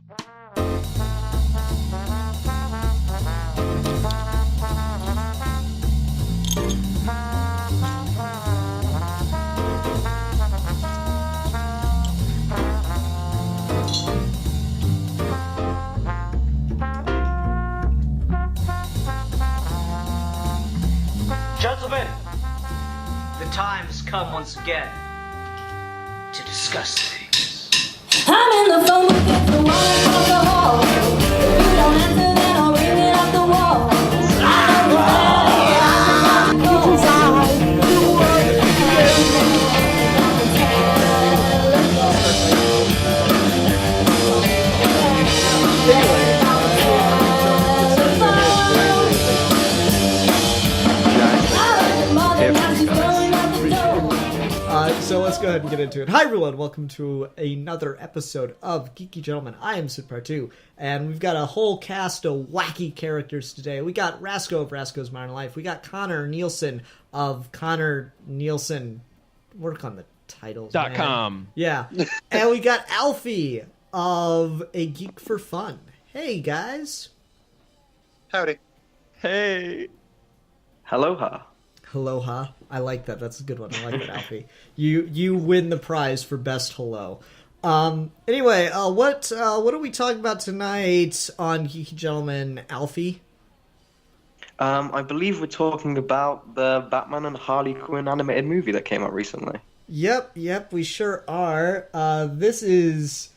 Gentlemen, the time has come once again to discuss things. I'm in the phone with the one across the hall. If you don't answer, then I'll ring it off the wall. So let's go ahead and get into it. Hi everyone, welcome to another episode of Geeky Gentlemen. I am Sid2, and we've got a whole cast of wacky characters today. We got Rasco of Rasco's Modern Life. We got Connor Nielsen of Connor Nielsen. Work on the titles. .com. Yeah. And we got Alfie of A Geek for Fun. Hey guys. Howdy. Hey. Aloha. Aloha. I like that. That's a good one. I like that, Alfie. You win the prize for best hello. Anyway, what are we talking about tonight on Geeky Gentlemen, Alfie? I believe we're talking about the Batman and Harley Quinn animated movie that came out recently. Yep, we sure are. This is...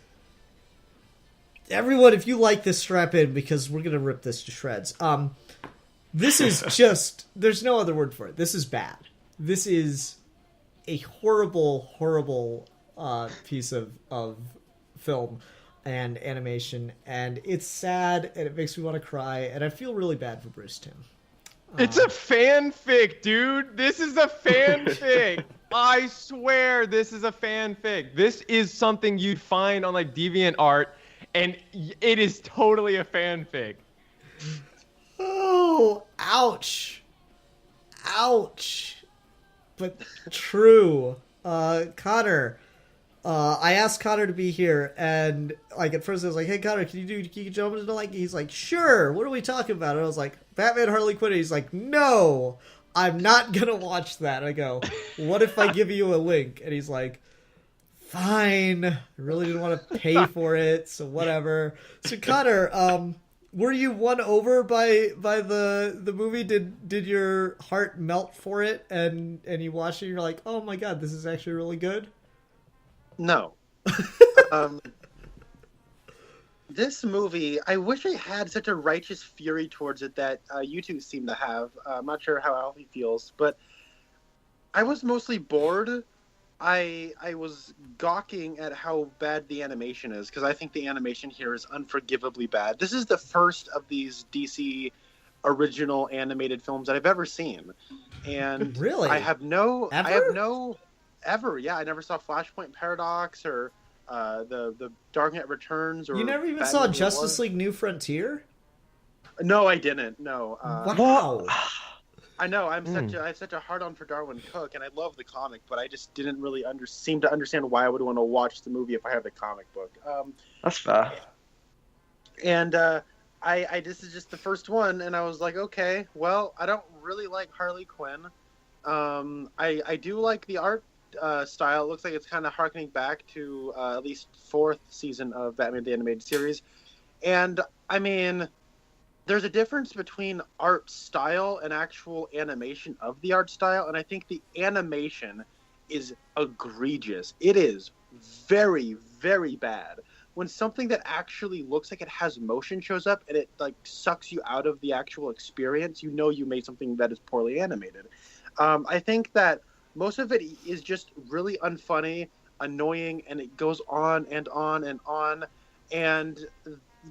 Everyone, if you like this, strap in, because we're going to rip this to shreds. This is just... There's no other word for it. This is bad. This is a horrible, horrible piece of film and animation, and it's sad, and it makes me want to cry, and I feel really bad for Bruce Timm. It's a fanfic, dude. This is a fanfic. I swear this is a fanfic. This is something you'd find on like DeviantArt, and it is totally a fanfic. Oh, ouch. But true. Connor, I asked Connor to be here, and like at first I was like, hey Connor, can you do Geeky Gentlemen tonight? He's like, sure, what are we talking about? And I was like, Batman, Harley Quinn. He's like, no, I'm not gonna watch that. I go, what if I give you a link? And he's like, fine, I really didn't want to pay for it, so whatever. So Connor, were you won over by the movie? Did your heart melt for it, and you watched it and you're like, oh my god, this is actually really good? No. This movie, I wish I had such a righteous fury towards it that you two seem to have. I'm not sure how Alfie feels, but I was mostly bored. I was gawking at how bad the animation is, because I think the animation here is unforgivably bad. This is the first of these DC original animated films that I've ever seen. And really? I have no ever. Yeah, I never saw Flashpoint Paradox or the Dark Knight Returns, or you never even Batman saw Year Justice One. League New Frontier? No, I didn't. No. Wow. I know. I have such a hard on for Darwin Cook, and I love the comic, but I just didn't really seem to understand why I would want to watch the movie if I have the comic book. That's fair. And I this is just the first one, and I was like, okay, well, I don't really like Harley Quinn. I do like the art style. It looks like it's kind of harkening back to at least fourth season of Batman the Animated Series, and I mean, there's a difference between art style and actual animation of the art style, and I think the animation is egregious. It is very, very bad. When something that actually looks like it has motion shows up and it like sucks you out of the actual experience, you know you made something that is poorly animated. I think that most of it is just really unfunny, annoying, and it goes on and on and on.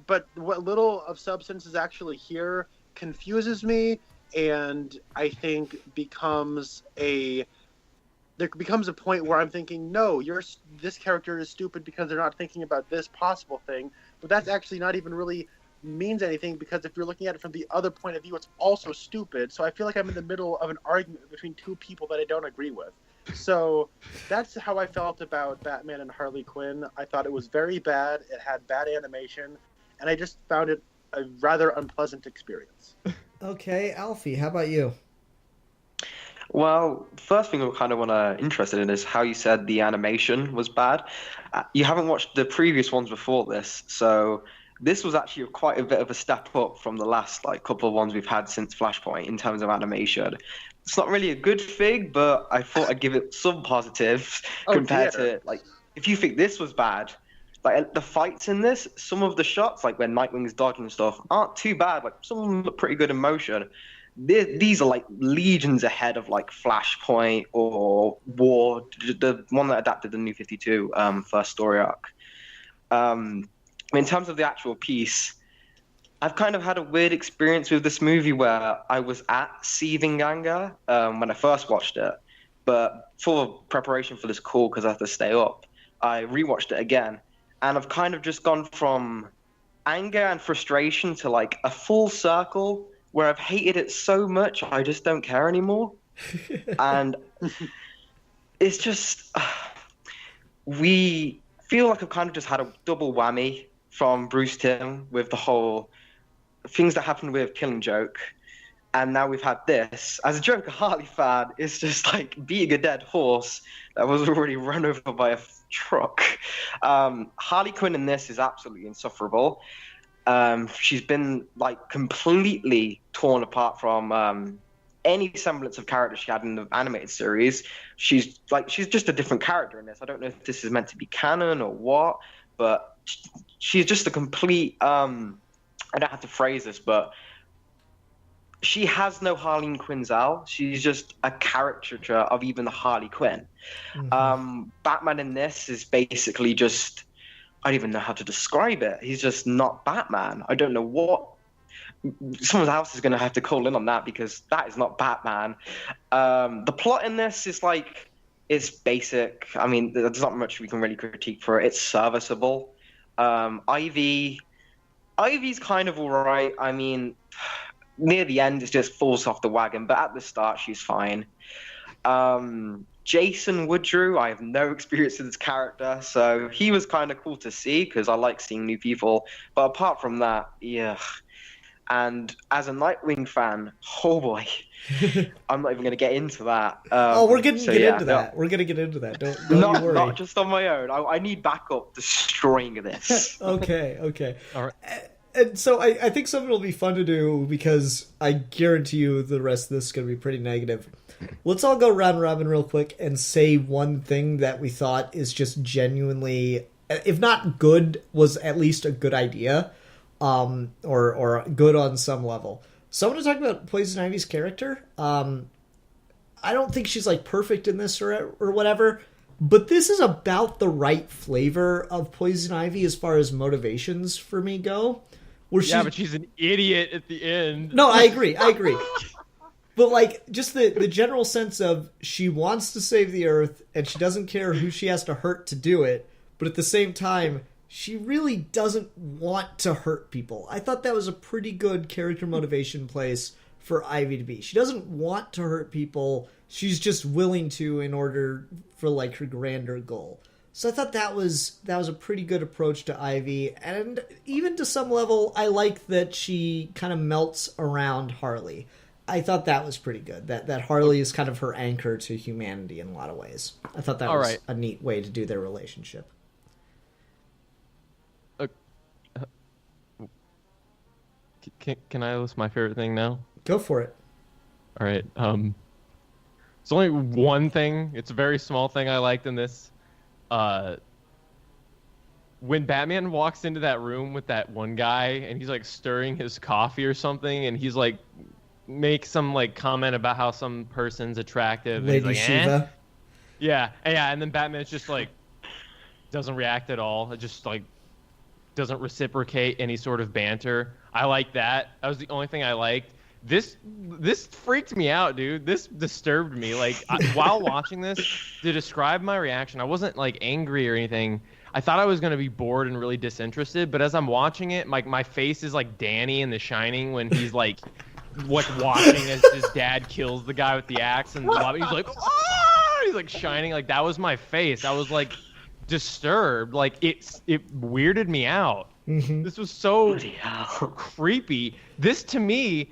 But what little of substance is actually here confuses me, and I think there becomes a point where I'm thinking, no, this character is stupid because they're not thinking about this possible thing, but that's actually not even really means anything, because if you're looking at it from the other point of view, it's also stupid. So I feel like I'm in the middle of an argument between two people that I don't agree with. So that's how I felt about Batman and Harley Quinn. I thought it was very bad. It had bad animation, and I just found it a rather unpleasant experience. Okay, Alfie, how about you? Well, first thing I kind of want to interested in is how you said the animation was bad. You haven't watched the previous ones before this, so this was actually quite a bit of a step up from the last like couple of ones we've had since Flashpoint in terms of animation. It's not really a good thing, but I thought I'd give it some positives compared to like if you think this was bad. Like the fights in this, some of the shots, like when Nightwing's dodging and stuff, aren't too bad. Like some of them look pretty good in motion. These are like legions ahead of like Flashpoint or War, the one that adapted the New 52 first story arc. In terms of the actual piece, I've kind of had a weird experience with this movie where I was at seething anger when I first watched it, but for preparation for this call, because I had to stay up, I rewatched it again, and I've kind of just gone from anger and frustration to like a full circle where I've hated it so much I just don't care anymore. And it's just we feel like I've kind of just had a double whammy from Bruce Timm with the whole things that happened with Killing Joke, and now we've had this. As a Joker Harley fan, it's just like beating a dead horse that was already run over by a truck. Harley Quinn in this is absolutely insufferable. She's been like completely torn apart from any semblance of character she had in the animated series. She's just a different character in this. I don't know if this is meant to be canon or what, but she's just a complete I don't have to phrase this, but she has no Harley Quinzel. She's just a caricature of even the Harley Quinn. Mm-hmm. Batman in this is basically just, I don't even know how to describe it. He's just not Batman. I don't know what. Someone else is going to have to call in on that because that is not Batman. The plot in this is like, it's basic. I mean, there's not much we can really critique for it. It's serviceable. Ivy's kind of all right. I mean, near the end, it just falls off the wagon, but at the start, she's fine. Jason Woodrue, I have no experience with his character, so he was kind of cool to see because I like seeing new people. But apart from that, yeah. And as a Nightwing fan, oh boy, I'm not even going to get into that. We're going to get into that. We're going to get into that. Don't you worry. Not just on my own. I need backup destroying this. Okay. All right. And so I think something will be fun to do because I guarantee you the rest of this is going to be pretty negative. Let's all go round robin real quick and say one thing that we thought is just genuinely, if not good, was at least a good idea. Or good on some level. So I want to talk about Poison Ivy's character. I don't think she's like perfect in this or whatever, but this is about the right flavor of Poison Ivy as far as motivations for me go. But she's an idiot at the end. No, I agree. But like just the general sense of she wants to save the Earth and she doesn't care who she has to hurt to do it, but at the same time she really doesn't want to hurt people. I thought that was a pretty good character motivation place for Ivy to be. She doesn't want to hurt people. She's just willing to in order for like her grander goal. So I thought that was a pretty good approach to Ivy. And even to some level, I like that she kind of melts around Harley. I thought that was pretty good. That Harley is kind of her anchor to humanity in a lot of ways. I thought that was a neat way to do their relationship. Can I list my favorite thing now? Go for it. All right. It's only one thing. It's a very small thing I liked in this. When Batman walks into that room with that one guy and he's like stirring his coffee or something, and he's like makes some like comment about how some person's attractive. Lady and he's like, Shiva. Yeah, and then Batman's just like doesn't react at all. It just like doesn't reciprocate any sort of banter. I like that. That was the only thing I liked. This freaked me out, dude. This disturbed me. Like while watching this, to describe my reaction, I wasn't like angry or anything. I thought I was gonna be bored and really disinterested, but as I'm watching it, my face is like Danny in The Shining when he's like watching as his dad kills the guy with the axe, and he's like, "Ah!" he's like shining. Like that was my face. I was like disturbed. Like it weirded me out. Mm-hmm. This was so Bloody hell. creepy. This to me,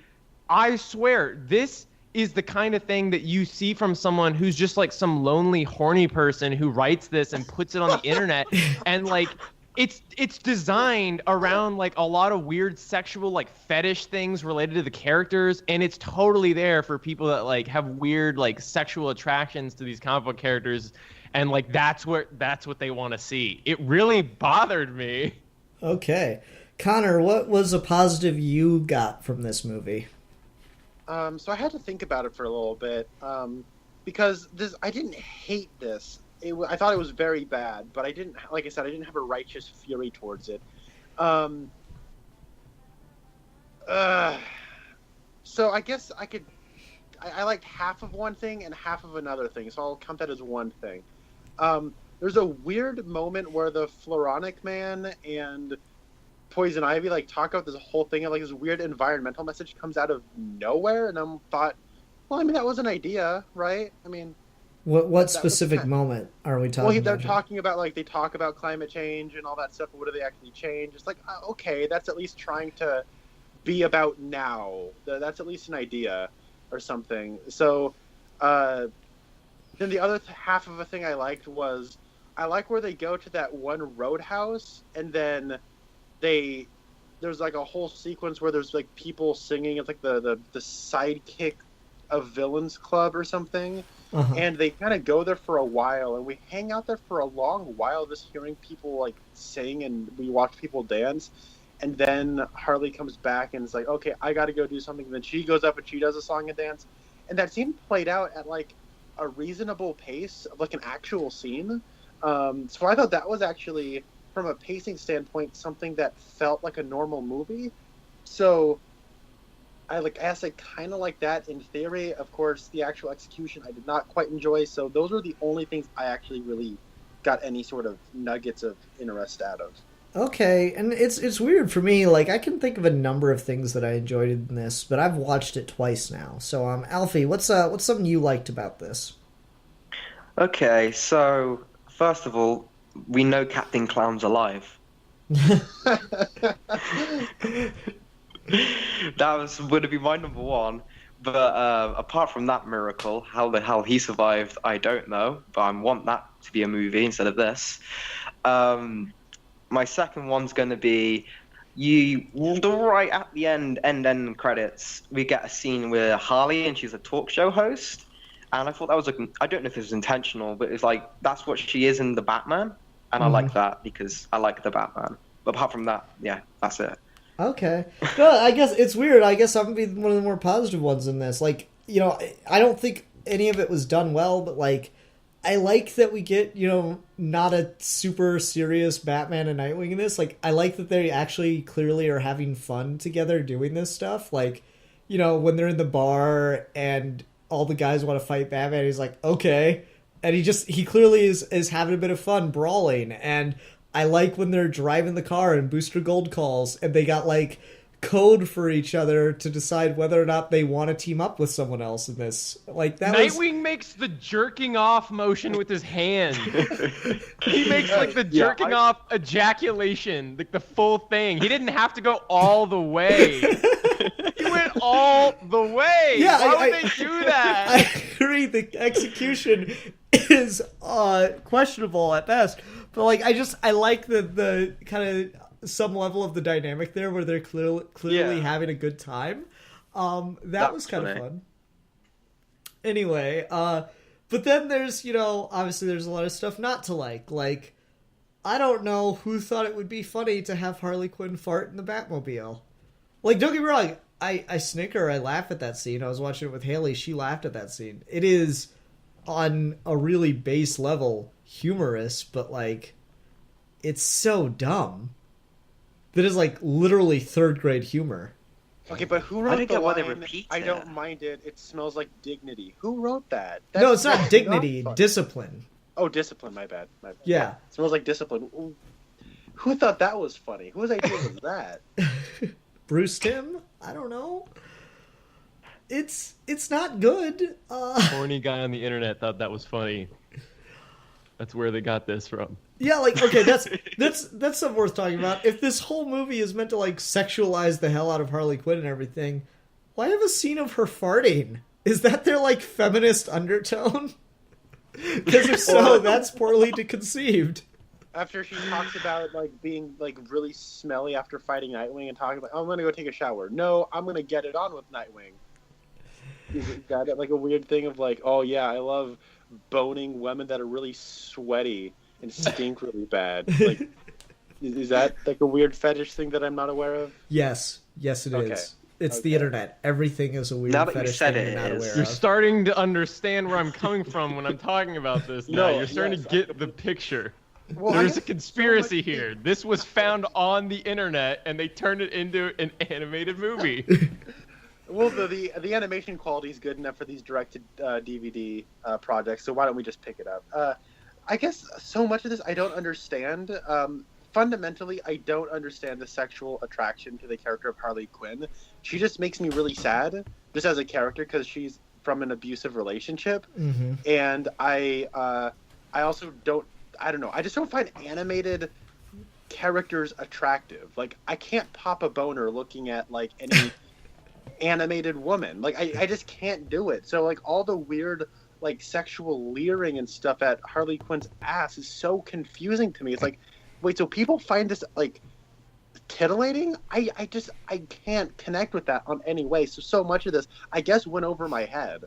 I swear, this is the kind of thing that you see from someone who's just like some lonely, horny person who writes this and puts it on the internet, and like it's designed around like a lot of weird sexual like fetish things related to the characters, and it's totally there for people that like have weird like sexual attractions to these comic book characters, and like that's what they want to see. It really bothered me. Okay. Connor, what was a positive you got from this movie? So I had to think about it for a little bit, because I didn't hate this. I thought it was very bad, but I didn't, like I said, I didn't have a righteous fury towards it. So I guess I liked half of one thing and half of another thing, so I'll count that as one thing. There's a weird moment where the Floronic Man and Poison Ivy like talk about this whole thing, and like this weird environmental message comes out of nowhere, and I thought, well, I mean, that was an idea, right? I mean, What specific moment are we talking well, about? they're talking about like they talk about climate change and all that stuff, but what do they actually change? It's like, okay, that's at least trying to be about now. That's at least an idea or something. So then the other half of a thing I liked was I like where they go to that one roadhouse, and then there's like a whole sequence where there's like people singing. It's like the sidekick of Villains Club or something. Uh-huh. And they kind of go there for a while, and we hang out there for a long while just hearing people like sing, and we watch people dance. And then Harley comes back and is like, okay, I got to go do something. And then she goes up and she does a song and dance. And that scene played out at like a reasonable pace of like an actual scene. So I thought that was actually, from a pacing standpoint, something that felt like a normal movie. So I kind of like that in theory. Of course, the actual execution I did not quite enjoy. So those are the only things I actually really got any sort of nuggets of interest out of. Okay, and it's weird for me. Like, I can think of a number of things that I enjoyed in this, but I've watched it twice now. So, Alfie, what's something you liked about this? Okay, so first of all, we know Captain Clown's alive. That would have been my number one. But apart from that miracle, how the hell he survived, I don't know. But I want that to be a movie instead of this. My second one's going to be right at the end credits, we get a scene with Harley, and she's a talk show host. And I thought that was I don't know if it was intentional, but it's like that's what she is in the Batman, and I like that because I like the Batman. But apart from that, yeah, that's it. Okay. No, I guess it's weird. I guess I'm going to be one of the more positive ones in this. Like, you know, I don't think any of it was done well, but, like, I like that we get, you know, not a super serious Batman and Nightwing in this. Like, I like that they actually clearly are having fun together doing this stuff. Like, you know, when they're in the bar and all the guys want to fight Batman, he's like, okay. And he clearly is having a bit of fun brawling. And I like when they're driving the car and Booster Gold calls and they got like code for each other to decide whether or not they want to team up with someone else in this. Like that Nightwing makes the jerking off motion with his hand. He makes like the jerking off ejaculation, like the full thing. He didn't have to go all the way. He went all the way. Yeah, Why would they do that? I agree. The execution is questionable at best, but like I like the kind of some level of the dynamic there where they're clearly having a good time. That was kind of fun. Anyway, but then there's, you know, obviously there's a lot of stuff not to like. Like, I don't know who thought it would be funny to have Harley Quinn fart in the Batmobile. Like, don't get me wrong, I snicker, I laugh at that scene. I was watching it with Haley, she laughed at that scene. It is, on a really base level, humorous, but like, it's so dumb. That is like literally third grade humor. Okay, but who wrote didn't the get why they line, repeat I it. don't mind it, it smells like dignity? Who wrote that? No, it's not that's dignity, fun. discipline. Oh, discipline, my bad. Yeah. It smells like discipline. Ooh. Who thought that was funny? Whose idea was that? Bruce Timm? I don't know. it's not good. Horny guy on the internet thought that was funny. That's where they got this from. Yeah, like, okay, that's something worth talking about. If this whole movie is meant to, like, sexualize the hell out of Harley Quinn and everything, why have a scene of her farting? Is that their, like, feminist undertone? Because if so, that's poorly conceived. After she talks about like being like really smelly after fighting Nightwing and talking about, oh, I'm gonna go take a shower. No, I'm gonna get it on with Nightwing. Is that like a weird thing of like, oh yeah, I love boning women that are really sweaty and stink really bad. Like, is that like a weird fetish thing that I'm not aware of? Yes, it is. Okay. It's the internet. Everything is a weird Now that you fetish said thing it, you're not it is. aware You're of. starting to understand where I'm coming from when I'm talking about this now. No, You're starting yes, to get the picture. Well, I There's a have conspiracy so much- here. This was found on the internet, and they turned it into an animated movie. Well, the animation quality is good enough for these directed DVD projects, so why don't we just pick it up? I guess so much of this I don't understand. Fundamentally, I don't understand the sexual attraction to the character of Harley Quinn. She just makes me really sad, just as a character, because she's from an abusive relationship, and I also don't. I don't know. I just don't find animated characters attractive. Like, I can't pop a boner looking at like any animated woman. Like, I just can't do it. So like all the weird like sexual leering and stuff at Harley Quinn's ass is so confusing to me. It's like, wait, so people find this like titillating? I can't connect with that on any way. So much of this I guess went over my head.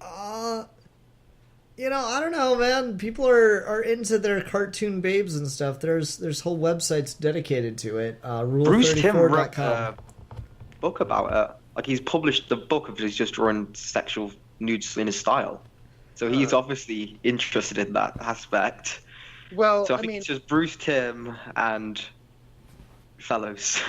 I don't know, man. People are into their cartoon babes and stuff. There's whole websites dedicated to it. Bruce Timm wrote Rule34.com. a book about it. Like, he's published the book of his just drawing sexual nudes in his style. So he's obviously interested in that aspect. Well, So I think it's just Bruce Timm and fellows.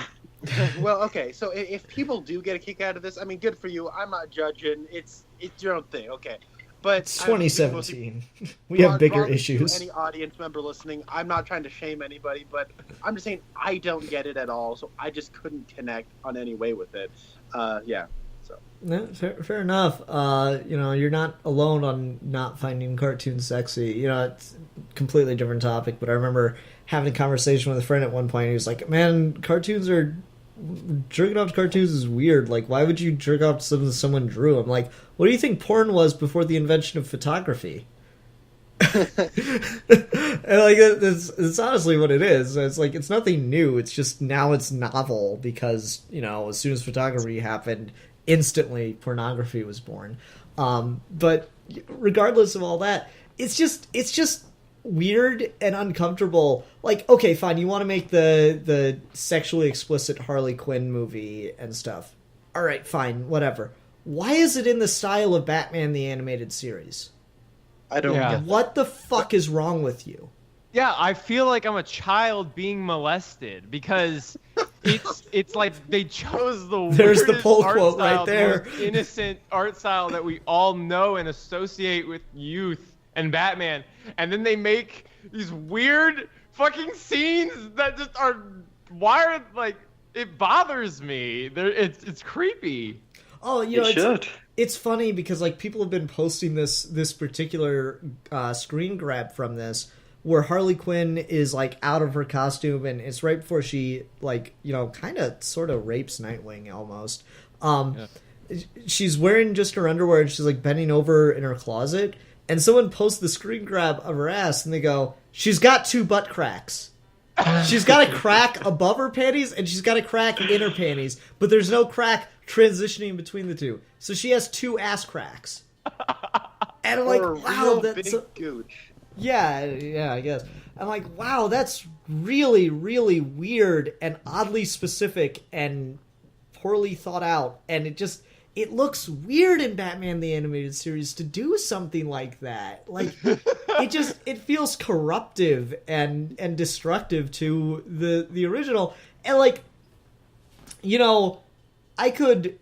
well, okay. So if people do get a kick out of this, I mean, good for you. I'm not judging. It's your own thing, okay. But It's 2017. We have bigger broadly to issues. Any audience member listening, I'm not trying to shame anybody, but I'm just saying I don't get it at all. So I just couldn't connect on any way with it. Yeah. So No, fair enough. You're not alone on not finding cartoons sexy. It's a completely different topic, but I remember having a conversation with a friend at one point. He was like, "Man, jerking off to cartoons is weird. Like, why would you jerk off to something someone drew?" I'm like, what do you think porn was before the invention of photography? And like, it's honestly what it is. It's like, it's nothing new. It's just now it's novel because, as soon as photography happened, instantly pornography was born. But regardless of all that, it's just weird and uncomfortable. Like, okay, fine, you want to make the sexually explicit Harley Quinn movie and stuff. All right, fine, whatever. Why is it in the style of Batman the Animated Series? I don't Yeah. get What the fuck is wrong with you? Yeah, I feel like I'm a child being molested because it's like they chose the There's the weirdest pull art quote style, right there. the most innocent art style that we all know and associate with youth and Batman, and then they make these weird fucking scenes that just are wired. Like, it bothers me. It's creepy. Oh, It should. it's funny because like people have been posting this particular screen grab from this where Harley Quinn is like out of her costume, and it's right before she like kind of sort of rapes Nightwing almost. She's wearing just her underwear and she's like bending over in her closet, and someone posts the screen grab of her ass and they go, "She's got 2 butt cracks." She's got a crack above her panties and she's got a crack in her panties, but there's no crack transitioning between the two. So she has 2 ass cracks. And I'm like, Or a wow, real that's big gooch. yeah, I guess. I'm like, wow, that's really, really weird and oddly specific and poorly thought out. And it looks weird in Batman the Animated Series to do something like that. Like, it feels corruptive and destructive to the original. And like, I could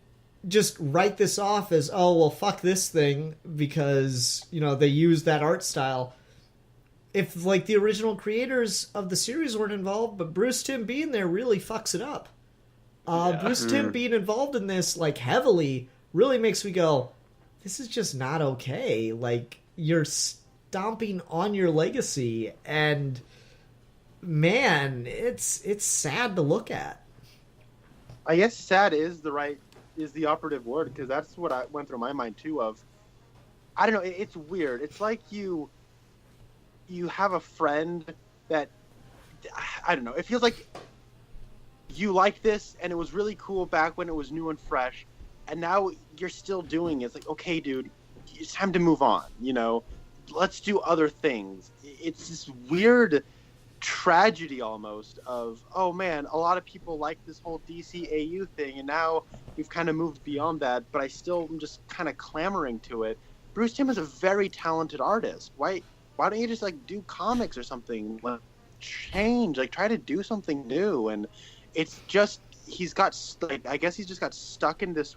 just write this off as, oh, well, fuck this thing because, they use that art style. If, like, the original creators of the series weren't involved, but Bruce Timm being there really fucks it up. Bruce Timm being involved in this, like, heavily really makes me go, this is just not okay. Like, you're stomping on your legacy, and man, it's sad to look at. I guess sad is the operative word, because that's what I went through my mind too. Of, I don't know, it's weird. It's like you have a friend that, I don't know, it feels like you like this and it was really cool back when it was new and fresh, and now you're still doing it. It's like, okay, dude, it's time to move on, you know, let's do other things. It's this weird tragedy almost of, oh man, a lot of people like this whole DCAU thing, and now we've kind of moved beyond that, but I still am just kind of clamoring to it. Bruce Timm is a very talented artist. Why don't you just like do comics or something? Like, change, like try to do something new. And it's just, he's got, like, I guess he's just got stuck in this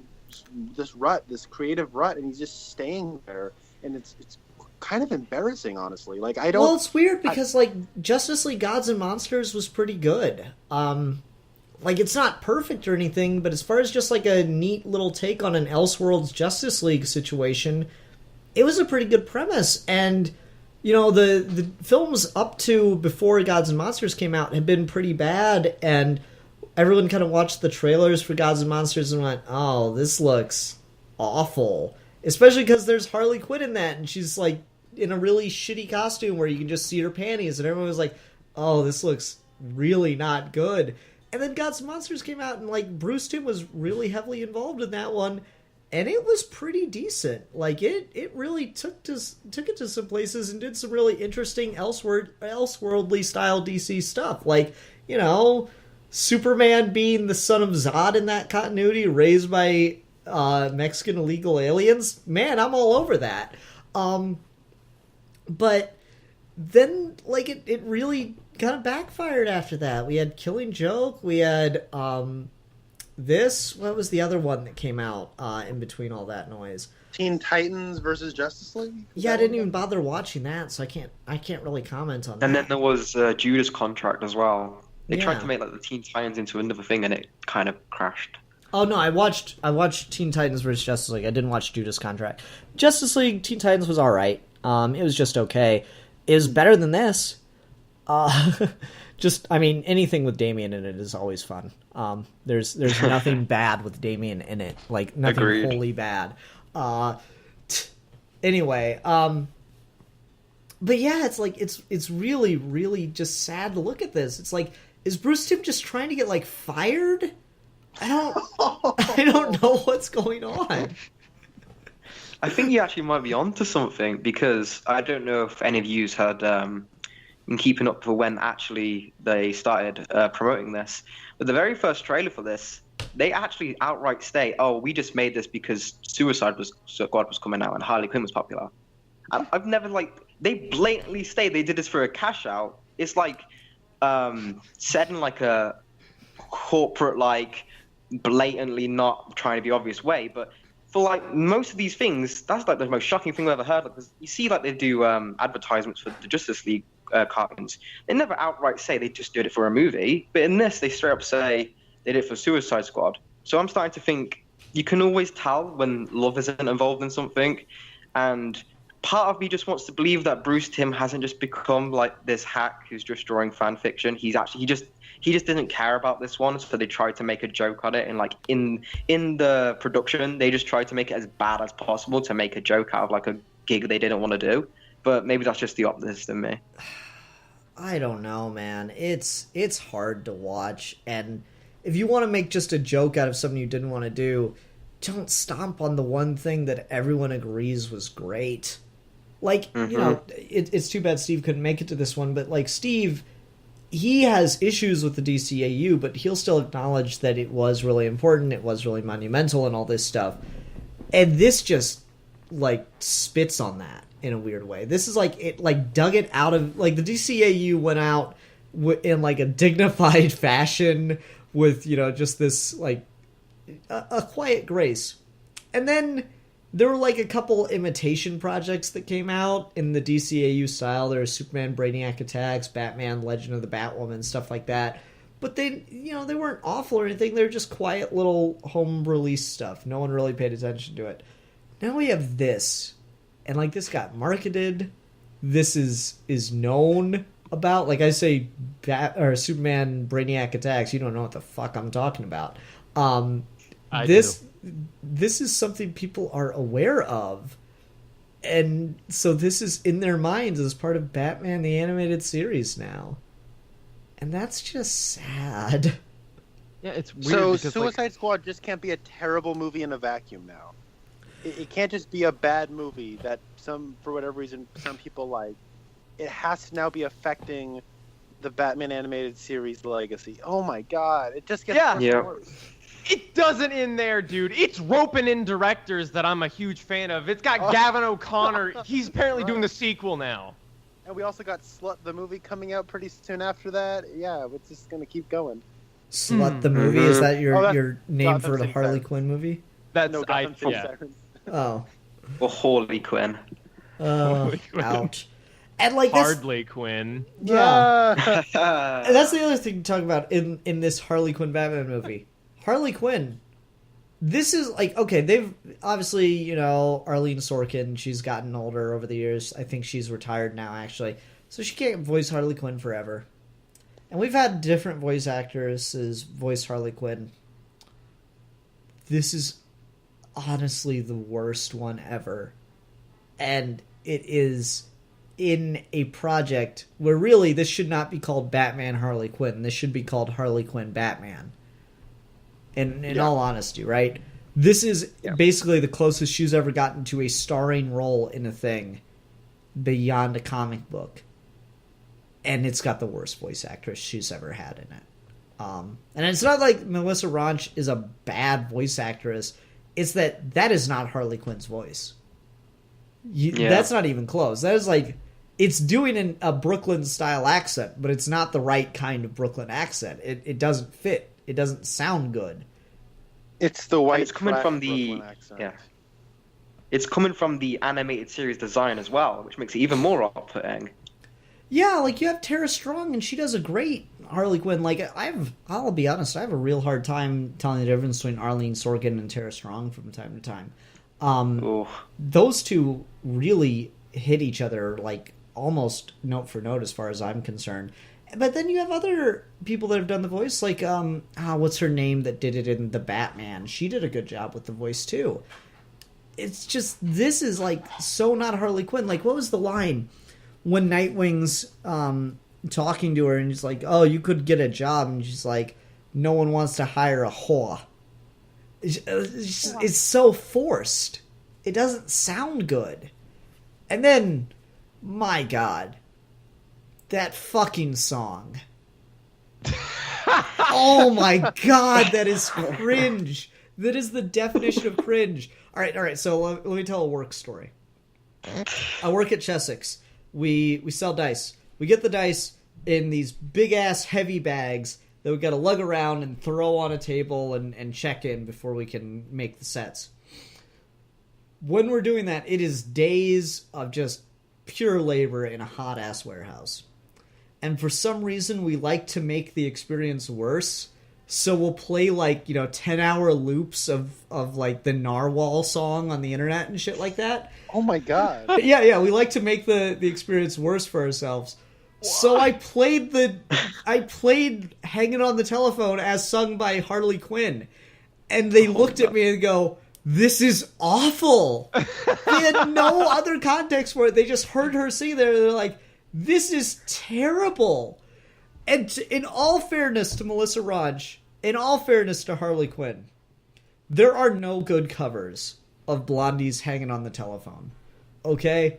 rut, this creative rut, and he's just staying there, and it's kind of embarrassing, honestly. Like, I don't. Well, it's weird because like Justice League Gods and Monsters was pretty good. Like, it's not perfect or anything, but as far as just like a neat little take on an Elseworlds Justice League situation, it was a pretty good premise. And you know, the films up to before Gods and Monsters came out had been pretty bad, and everyone kind of watched the trailers for Gods and Monsters and went, oh, this looks awful. Especially because there's Harley Quinn in that, and she's like in a really shitty costume where you can just see her panties, and everyone was like, oh, this looks really not good. And then Gods and Monsters came out, and like Bruce Timm was really heavily involved in that one, and it was pretty decent. Like, it really took it to some places and did some really interesting elseworldly style DC stuff. Like, you know, Superman being the son of Zod in that continuity, raised by Mexican illegal aliens. Man, I'm all over that. But then, like, it really kind of backfired after that. We had Killing Joke. We had this. What was the other one that came out in between all that noise? Teen Titans versus Justice League? Yeah, I didn't even bother watching that, so I can't really comment on that. And then there was Judas Contract as well. They Yeah. tried to make like the Teen Titans into another thing, and it kind of crashed. Oh no, I watched Teen Titans vs. Justice League. I didn't watch Judas Contract. Justice League Teen Titans was alright. It was just okay. It was better than this. Just, I mean, anything with Damian in it is always fun. There's nothing bad with Damian in it. Like, nothing Agreed. wholly bad. Anyway, but yeah, it's like, it's really, really just sad to look at this. It's like, is Bruce Timm just trying to get, like, fired? I don't know what's going on. I think you actually might be onto something, because I don't know if any of you had been keeping up for when actually they started promoting this. But the very first trailer for this, they actually outright state, "Oh, we just made this because Suicide Squad was coming out and Harley Quinn was popular." I've never, like, they blatantly state they did this for a cash out. It's like said in like a corporate, like, blatantly not trying to be obvious way, but for like most of these things, that's like the most shocking thing I've ever heard. Like, you see, like, they do advertisements for the Justice League cartoons. They never outright say they just did it for a movie, but in this, they straight up say they did it for Suicide Squad. So I'm starting to think you can always tell when love isn't involved in something, and part of me just wants to believe that Bruce Timm hasn't just become like this hack who's just drawing fan fiction. He just didn't care about this one, so they tried to make a joke on it, and like in the production, they just tried to make it as bad as possible to make a joke out of like a gig they didn't want to do. But maybe that's just the opposite in me. I don't know, man. It's hard to watch, and if you want to make just a joke out of something you didn't want to do, don't stomp on the one thing that everyone agrees was great. Like, you know, it's too bad Steve couldn't make it to this one, but like Steve, he has issues with the DCAU, but he'll still acknowledge that it was really important, it was really monumental, and all this stuff. And this just, like, spits on that in a weird way. This is like, it, like, dug it out of, like, the DCAU went out in, like, a dignified fashion with, you know, just this, like, a quiet grace. And then there were, like, a couple imitation projects that came out in the DCAU style. There was Superman Brainiac Attacks, Batman Legend of the Batwoman, stuff like that. But they, they weren't awful or anything. They were just quiet little home release stuff. No one really paid attention to it. Now we have this, and like this got marketed. This is known about. Like I say, Superman Brainiac attacks. You don't know what the fuck I'm talking about. This is something people are aware of. And so this is in their minds as part of Batman the Animated Series now. And that's just sad. Yeah, it's weird. So because, Suicide Squad just can't be a terrible movie in a vacuum now. It can't just be a bad movie that for whatever reason, some people like. It has to now be affecting the Batman Animated Series legacy. Oh my god, it just gets worse and worse. It doesn't in there, dude. It's roping in directors that I'm a huge fan of. It's got Gavin O'Connor. He's apparently doing the sequel now. And we also got Slut the movie coming out pretty soon after that. Yeah, it's just gonna keep going. Slut the movie? Is that your name for the Harley Quinn movie? That's Gotham City yeah. Sirens. Oh. Or Harley Quinn. Oh, ouch. And like this, Hardly Quinn. Yeah. And that's the other thing to talk about in this Harley Quinn Batman movie. Harley Quinn. This is like, okay, they've obviously, Arlene Sorkin, she's gotten older over the years. I think she's retired now, actually. So she can't voice Harley Quinn forever. And we've had different voice actresses voice Harley Quinn. This is honestly the worst one ever. And it is in a project where really this should not be called Batman Harley Quinn. This should be called Harley Quinn Batman. In all honesty, right? This is basically the closest she's ever gotten to a starring role in a thing beyond a comic book. And it's got the worst voice actress she's ever had in it. And it's not like Melissa Ranch is a bad voice actress. It's that is not Harley Quinn's voice. That's not even close. That is like, it's doing a Brooklyn-style accent, but it's not the right kind of Brooklyn accent. It doesn't fit. It doesn't sound good. It's the white. It's coming from the It's coming from the animated series design as well, which makes it even more off-putting. Yeah, like you have Tara Strong, and she does a great Harley Quinn. Like I'll be honest, I have a real hard time telling the difference between Arlene Sorkin and Tara Strong from time to time. Those two really hit each other like almost note for note as far as I'm concerned. But then you have other people that have done the voice, like, what's her name that did it in The Batman? She did a good job with the voice, too. It's just, this is, like, so not Harley Quinn. Like, what was the line when Nightwing's talking to her, and he's like, oh, you could get a job, and she's like, no one wants to hire a whore. It's so forced. It doesn't sound good. And then, my God, that fucking song. Oh my God, that is cringe. That is the definition of cringe. All right. So let me tell a work story. I work at Chessex. We sell dice. We get the dice in these big ass heavy bags that we got to lug around and throw on a table and check in before we can make the sets. When we're doing that, it is days of just pure labor in a hot ass warehouse. And for some reason, we like to make the experience worse. So we'll play 10-hour loops of like the Narwhal song on the internet and shit like that. Oh my God. Yeah. We like to make the experience worse for ourselves. What? So I played Hanging on the Telephone as sung by Harley Quinn. And they looked at me and go, this is awful. They had no other context for it. They just heard her sing there. They're like, this is terrible. And in all fairness to Melissa Raj, in all fairness to Harley Quinn, there are no good covers of Blondie's Hanging on the Telephone. Okay?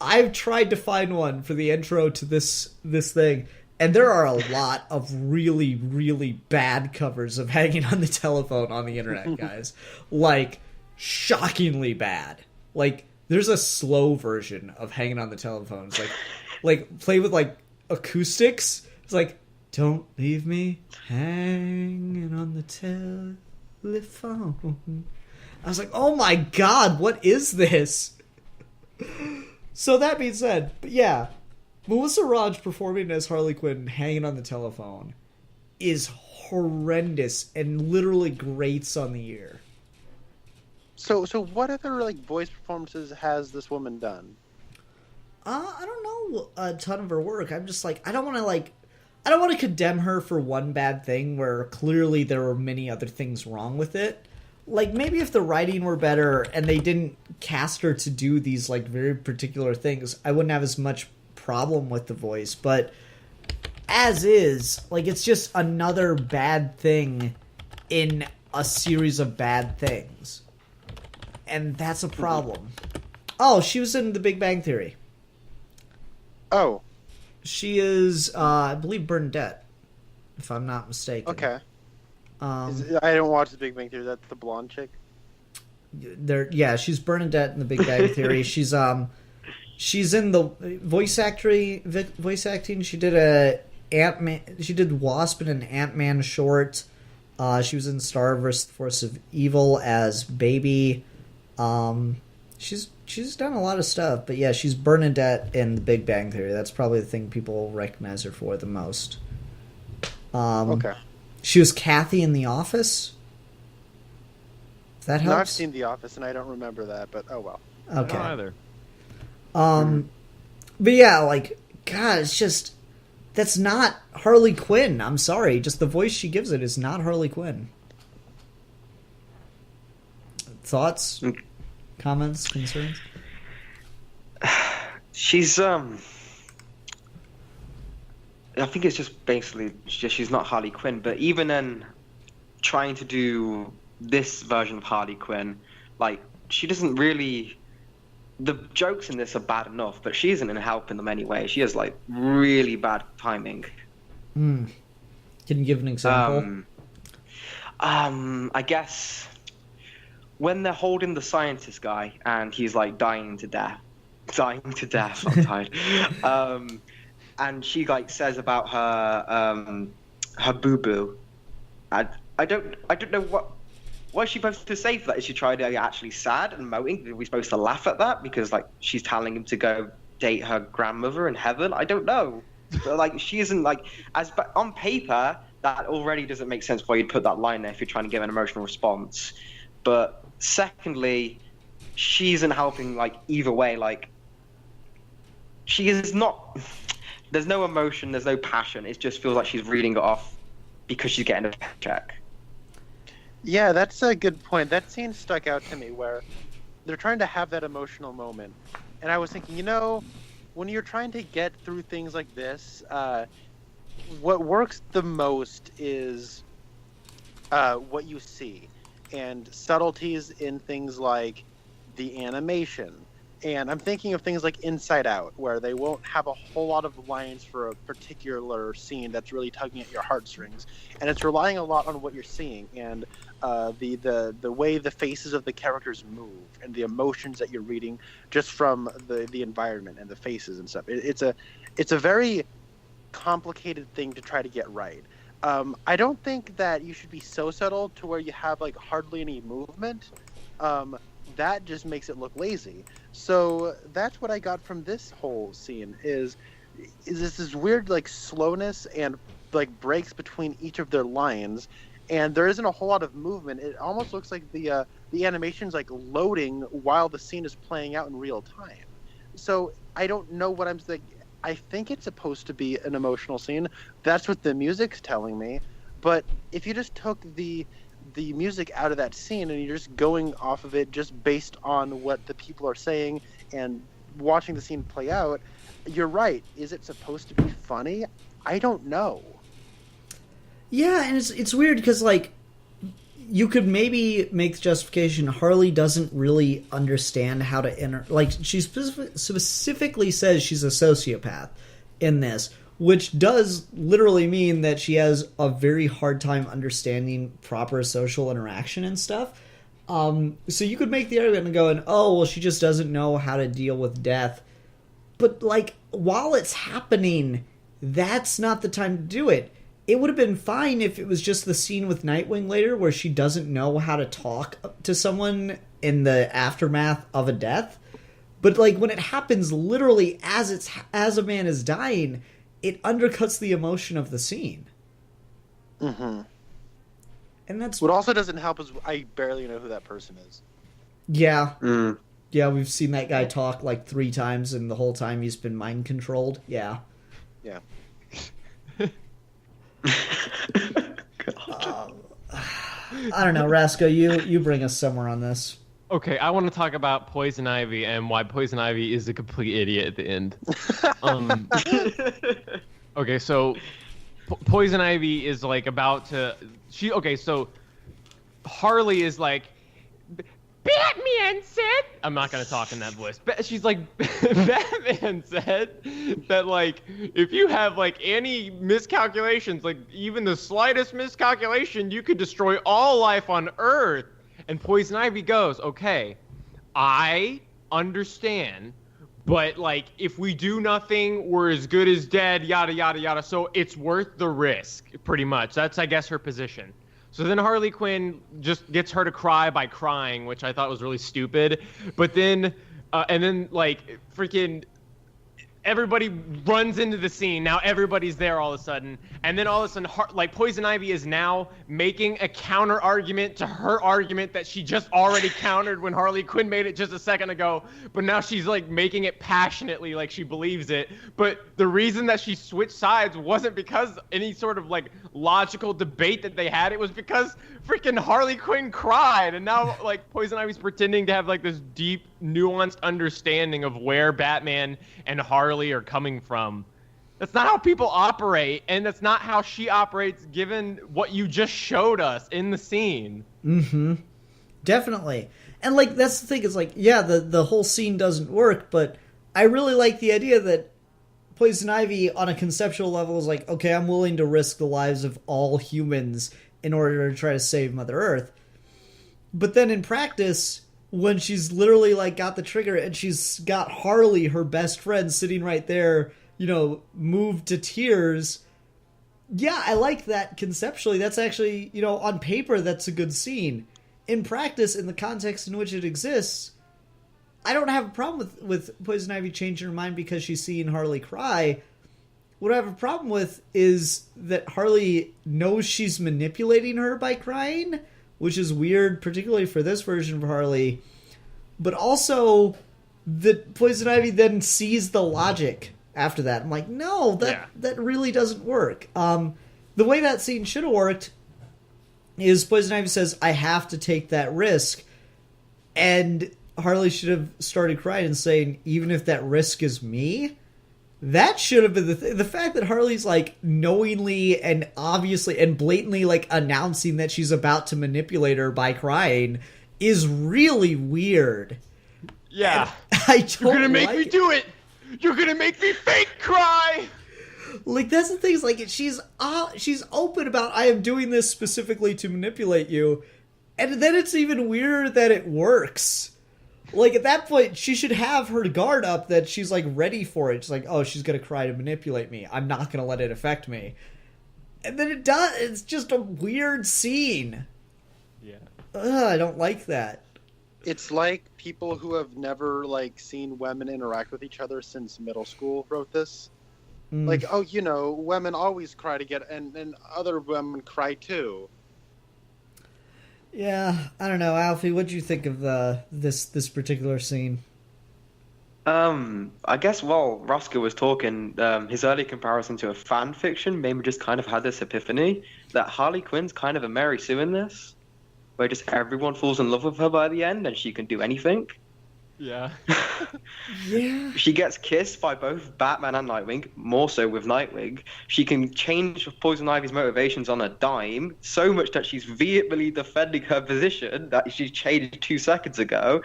I've tried to find one for the intro to this thing, and there are a lot of really, really bad covers of Hanging on the Telephone on the internet, guys. Like, shockingly bad. Like, there's a slow version of Hanging on the Telephone. It's like play with like acoustics. It's like, don't leave me hanging on the telephone. I was like, oh my God, what is this? So that being said, but yeah, Melissa Raj performing as Harley Quinn Hanging on the Telephone is horrendous and literally grates on the ear. So what other like voice performances has this woman done? I don't know a ton of her work. I'm just like, I don't want to condemn her for one bad thing where clearly there were many other things wrong with it. Like, maybe if the writing were better and they didn't cast her to do these, like, very particular things, I wouldn't have as much problem with the voice. But as is, like, it's just another bad thing in a series of bad things. And that's a problem. Oh, she was in The Big Bang Theory. Oh, She is, I believe, Bernadette, if I'm not mistaken. okay. I I don't watch The Big Bang Theory. That's the blonde chick. She's Bernadette in The Big Bang Theory. She's in the voice acting. She did She did Wasp in an Ant-Man short. She was in Star vs. Force of Evil as Baby. She's done a lot of stuff, but yeah, she's Bernadette in The Big Bang Theory. That's probably the thing people recognize her for the most. Okay. She was Kathy in The Office. If that helps. No, I've seen The Office, and I don't remember that, but oh well. Okay. I don't either. But yeah, like, God, it's just, that's not Harley Quinn. I'm sorry. Just the voice she gives it is not Harley Quinn. Thoughts? Comments? Concerns? She's I think it's just basically she's not Harley Quinn, but even in trying to do this version of Harley Quinn, like, she doesn't really, the jokes in this are bad enough, but she isn't helping them anyway. She has like really bad timing. Can you give an example? I guess when they're holding the scientist guy and he's like dying to death, I'm tired. And she like says about her boo boo. I don't know what is she supposed to say for that. Is she trying to actually sad and moaning? Are we supposed to laugh at that because like she's telling him to go date her grandmother in heaven? I don't know. But like she isn't like but on paper that already doesn't make sense why you'd put that line there if you're trying to give an emotional response. But secondly, she isn't helping like either way. Like she is not. There's no emotion. There's no passion. It just feels like she's reading it off because she's getting a paycheck. Yeah, that's a good point. That scene stuck out to me where they're trying to have that emotional moment. And I was thinking, when you're trying to get through things like this, what works the most is what you see. And subtleties in things like the animation. And I'm thinking of things like Inside Out, where they won't have a whole lot of lines for a particular scene that's really tugging at your heartstrings, and it's relying a lot on what you're seeing and the way the faces of the characters move and the emotions that you're reading just from the environment and the faces and stuff. It's a very complicated thing to try to get right. I don't think that you should be so subtle to where you have like hardly any movement. That just makes it look lazy. So that's what I got from this whole scene is this weird like slowness and like breaks between each of their lines, and there isn't a whole lot of movement. It almost looks like the animation's like loading while the scene is playing out in real time. So I don't know what I'm like. I think it's supposed to be an emotional scene. That's what the music's telling me. But if you just took the music out of that scene and you're just going off of it just based on what the people are saying and watching the scene play out, you're right. Is it supposed to be funny? I don't know. Yeah, and it's weird because like you could maybe make the justification Harley doesn't really understand how to like she specifically says she's a sociopath in this, which does literally mean that she has a very hard time understanding proper social interaction and stuff. So you could make the argument going, oh, well, she just doesn't know how to deal with death. But, like, while it's happening, that's not the time to do it. It would have been fine if it was just the scene with Nightwing later where she doesn't know how to talk to someone in the aftermath of a death. But, like, when it happens literally as a man is dying, it undercuts the emotion of the scene. Mm-hmm. And that's What also doesn't help is I barely know who that person is. yeah. Mm. Yeah, we've seen that guy talk like 3 times, and the whole time he's been mind controlled. Yeah. Yeah. I don't know, Rasco, you bring us somewhere on this. Okay, I want to talk about Poison Ivy and why Poison Ivy is a complete idiot at the end. Okay, so Poison Ivy is like about to so Harley is like, Batman said, I'm not gonna talk in that voice, but she's like, Batman said that like if you have like any miscalculations, like even the slightest miscalculation, you could destroy all life on Earth. And Poison Ivy goes, okay, I understand, but like if we do nothing, we're as good as dead, yada yada yada. So it's worth the risk, pretty much. That's, I guess, her position. So then Harley Quinn just gets her to cry by crying, which I thought was really stupid. But then, and then like freaking everybody runs into the scene. Now everybody's there all of a sudden. And then all of a sudden, like Poison Ivy is now making a counter argument to her argument that she just already countered when Harley Quinn made it just a second ago. But now she's like making it passionately, like she believes it. But the reason that she switched sides wasn't because any sort of like logical debate that they had. It was because freaking Harley Quinn cried. And now like Poison Ivy's pretending to have like this deep, nuanced understanding of where Batman and Harley are coming from. That's not how people operate, and that's not how she operates given what you just showed us in the scene. Mm-hmm. Definitely. And like that's the thing, is like, yeah, the whole scene doesn't work, but I really like the idea that Poison Ivy on a conceptual level is like, okay, I'm willing to risk the lives of all humans in order to try to save Mother Earth. But then in practice, when she's literally like got the trigger and she's got Harley, her best friend, sitting right there, you know, moved to tears. Yeah, I like that conceptually. That's actually, you know, on paper, that's a good scene. In practice, in the context in which it exists, I don't have a problem with Poison Ivy changing her mind because she's seeing Harley cry. What I have a problem with is that Harley knows she's manipulating her by crying, which is weird, particularly for this version of Harley. But also that Poison Ivy then sees the logic after that. I'm like, no, that really doesn't work. The way that scene should have worked is Poison Ivy says, I have to take that risk. And Harley should have started crying and saying, even if that risk is me? That should have been the fact that Harley's like knowingly and obviously and blatantly like announcing that she's about to manipulate her by crying is really weird. Yeah. And I don't You're gonna make like me do it! You're gonna make me fake cry! Like, that's the thing, is like she's open about, I am doing this specifically to manipulate you, and then it's even weirder that it works. Like, at that point, she should have her guard up that she's like ready for it. She's like, oh, she's gonna cry to manipulate me. I'm not gonna let it affect me. And then it does. It's just a weird scene. Yeah. I don't like that. It's like people who have never like seen women interact with each other since middle school wrote this. Like, oh, you know, women always cry to get, and other women cry too. Yeah, I don't know, Alfie. What do you think of this particular scene? I guess while Roscoe was talking, his early comparison to a fan fiction made me just kind of had this epiphany that Harley Quinn's kind of a Mary Sue in this, where just everyone falls in love with her by the end and she can do anything. Yeah. Yeah. She gets kissed by both Batman and Nightwing, more so with Nightwing. She can change Poison Ivy's motivations on a dime, so much that she's vehemently defending her position that she changed 2 seconds ago,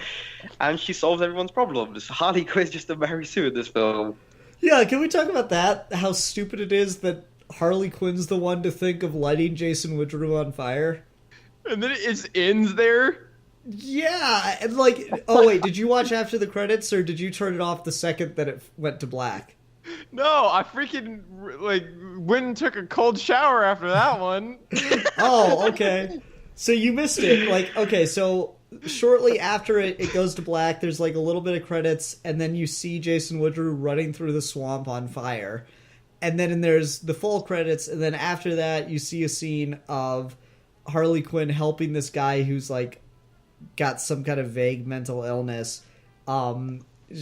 and she solves everyone's problems. Harley Quinn's just a Mary Sue in this film. Yeah, can we talk about that? How stupid it is that Harley Quinn's the one to think of lighting Jason Woodrue on fire? And then it just ends there? Yeah, and like, oh wait, did you watch after the credits, or did you turn it off the second that it went to black? No, I freaking like went and took a cold shower after that one. Oh, okay. So you missed it. Like, okay, so shortly after it goes to black, there's like a little bit of credits, and then you see Jason Woodrue running through the swamp on fire. And then there's the full credits, and then after that, you see a scene of Harley Quinn helping this guy who's like got some kind of vague mental illness.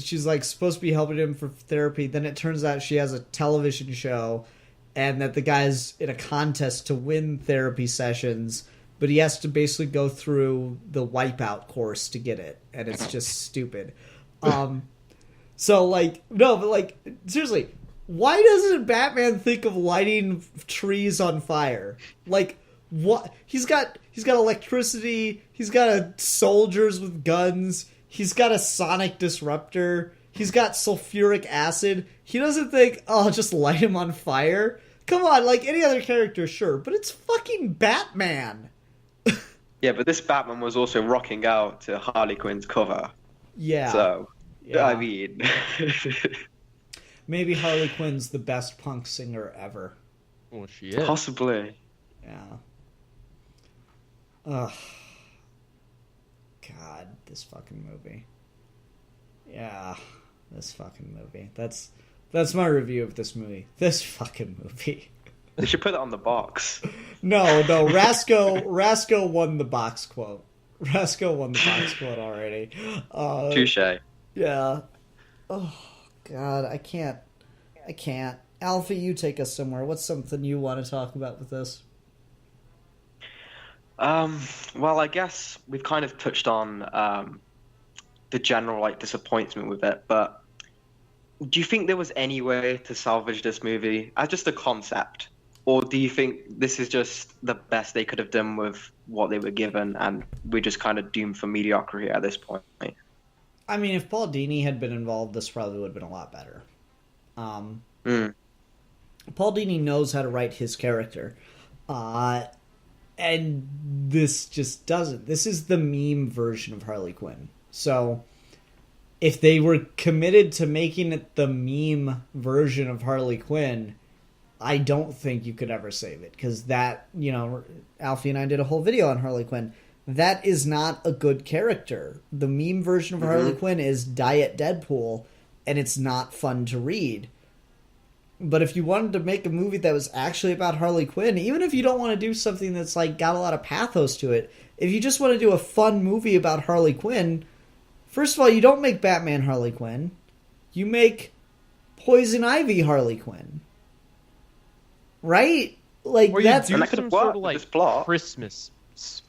She's like supposed to be helping him for therapy. Then it turns out she has a television show, and that the guy's in a contest to win therapy sessions, but he has to basically go through the Wipeout course to get it, and it's just stupid. So like, no, but like seriously. Why doesn't Batman think of lighting trees on fire? Like, what? He's got electricity. He's got soldiers with guns. He's got a sonic disruptor. He's got sulfuric acid. He doesn't think, oh, just light him on fire. Come on, like any other character, sure, but it's fucking Batman. Yeah, but this Batman was also rocking out to Harley Quinn's cover. Yeah. So, yeah. I mean... Maybe Harley Quinn's the best punk singer ever. Well, she is. Possibly. Yeah. Ugh. God, this fucking movie. Yeah, this fucking movie. That's my review of this movie. This fucking movie. They should put it on the box. No, Rasco won the box quote. Rasco won the box quote already. Touche. Yeah. Oh. God, I can't. Alfie, you take us somewhere. What's something you want to talk about with this? Well, I guess we've kind of touched on the general like disappointment with it, but do you think there was any way to salvage this movie as just a concept, or do you think this is just the best they could have done with what they were given, and we're just kind of doomed for mediocrity at this point? I mean, if Paul Dini had been involved, this probably would have been a lot better. Paul Dini knows how to write his character. And this just doesn't. This is the meme version of Harley Quinn. So, if they were committed to making it the meme version of Harley Quinn, I don't think you could ever save it. Because that, Alfie and I did a whole video on Harley Quinn. That is not a good character. The meme version of Harley Quinn is Diet Deadpool, and it's not fun to read. But if you wanted to make a movie that was actually about Harley Quinn, even if you don't want to do something that's like got a lot of pathos to it, if you just want to do a fun movie about Harley Quinn, first of all, you don't make Batman Harley Quinn. You make Poison Ivy Harley Quinn. Right? Like, or that's... you do that could some have sort worked of with like this plot. Christmas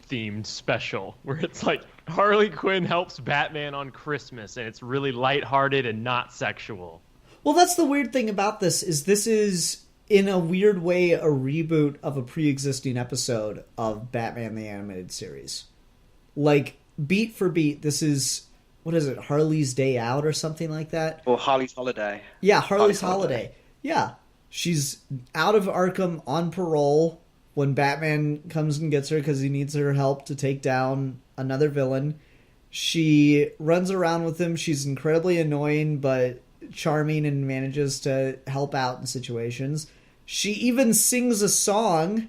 themed special where it's like Harley Quinn helps Batman on Christmas and it's really lighthearted and not sexual. Well, that's the weird thing about this is in a weird way a reboot of a pre-existing episode of Batman the Animated Series. Like, beat for beat, this is, what is it, Harley's Day Out or something like that? Or Harley's Holiday. Yeah, Harley's Holiday. Yeah. She's out of Arkham on parole when Batman comes and gets her because he needs her help to take down another villain. She runs around with him. She's incredibly annoying but charming and manages to help out in situations. She even sings a song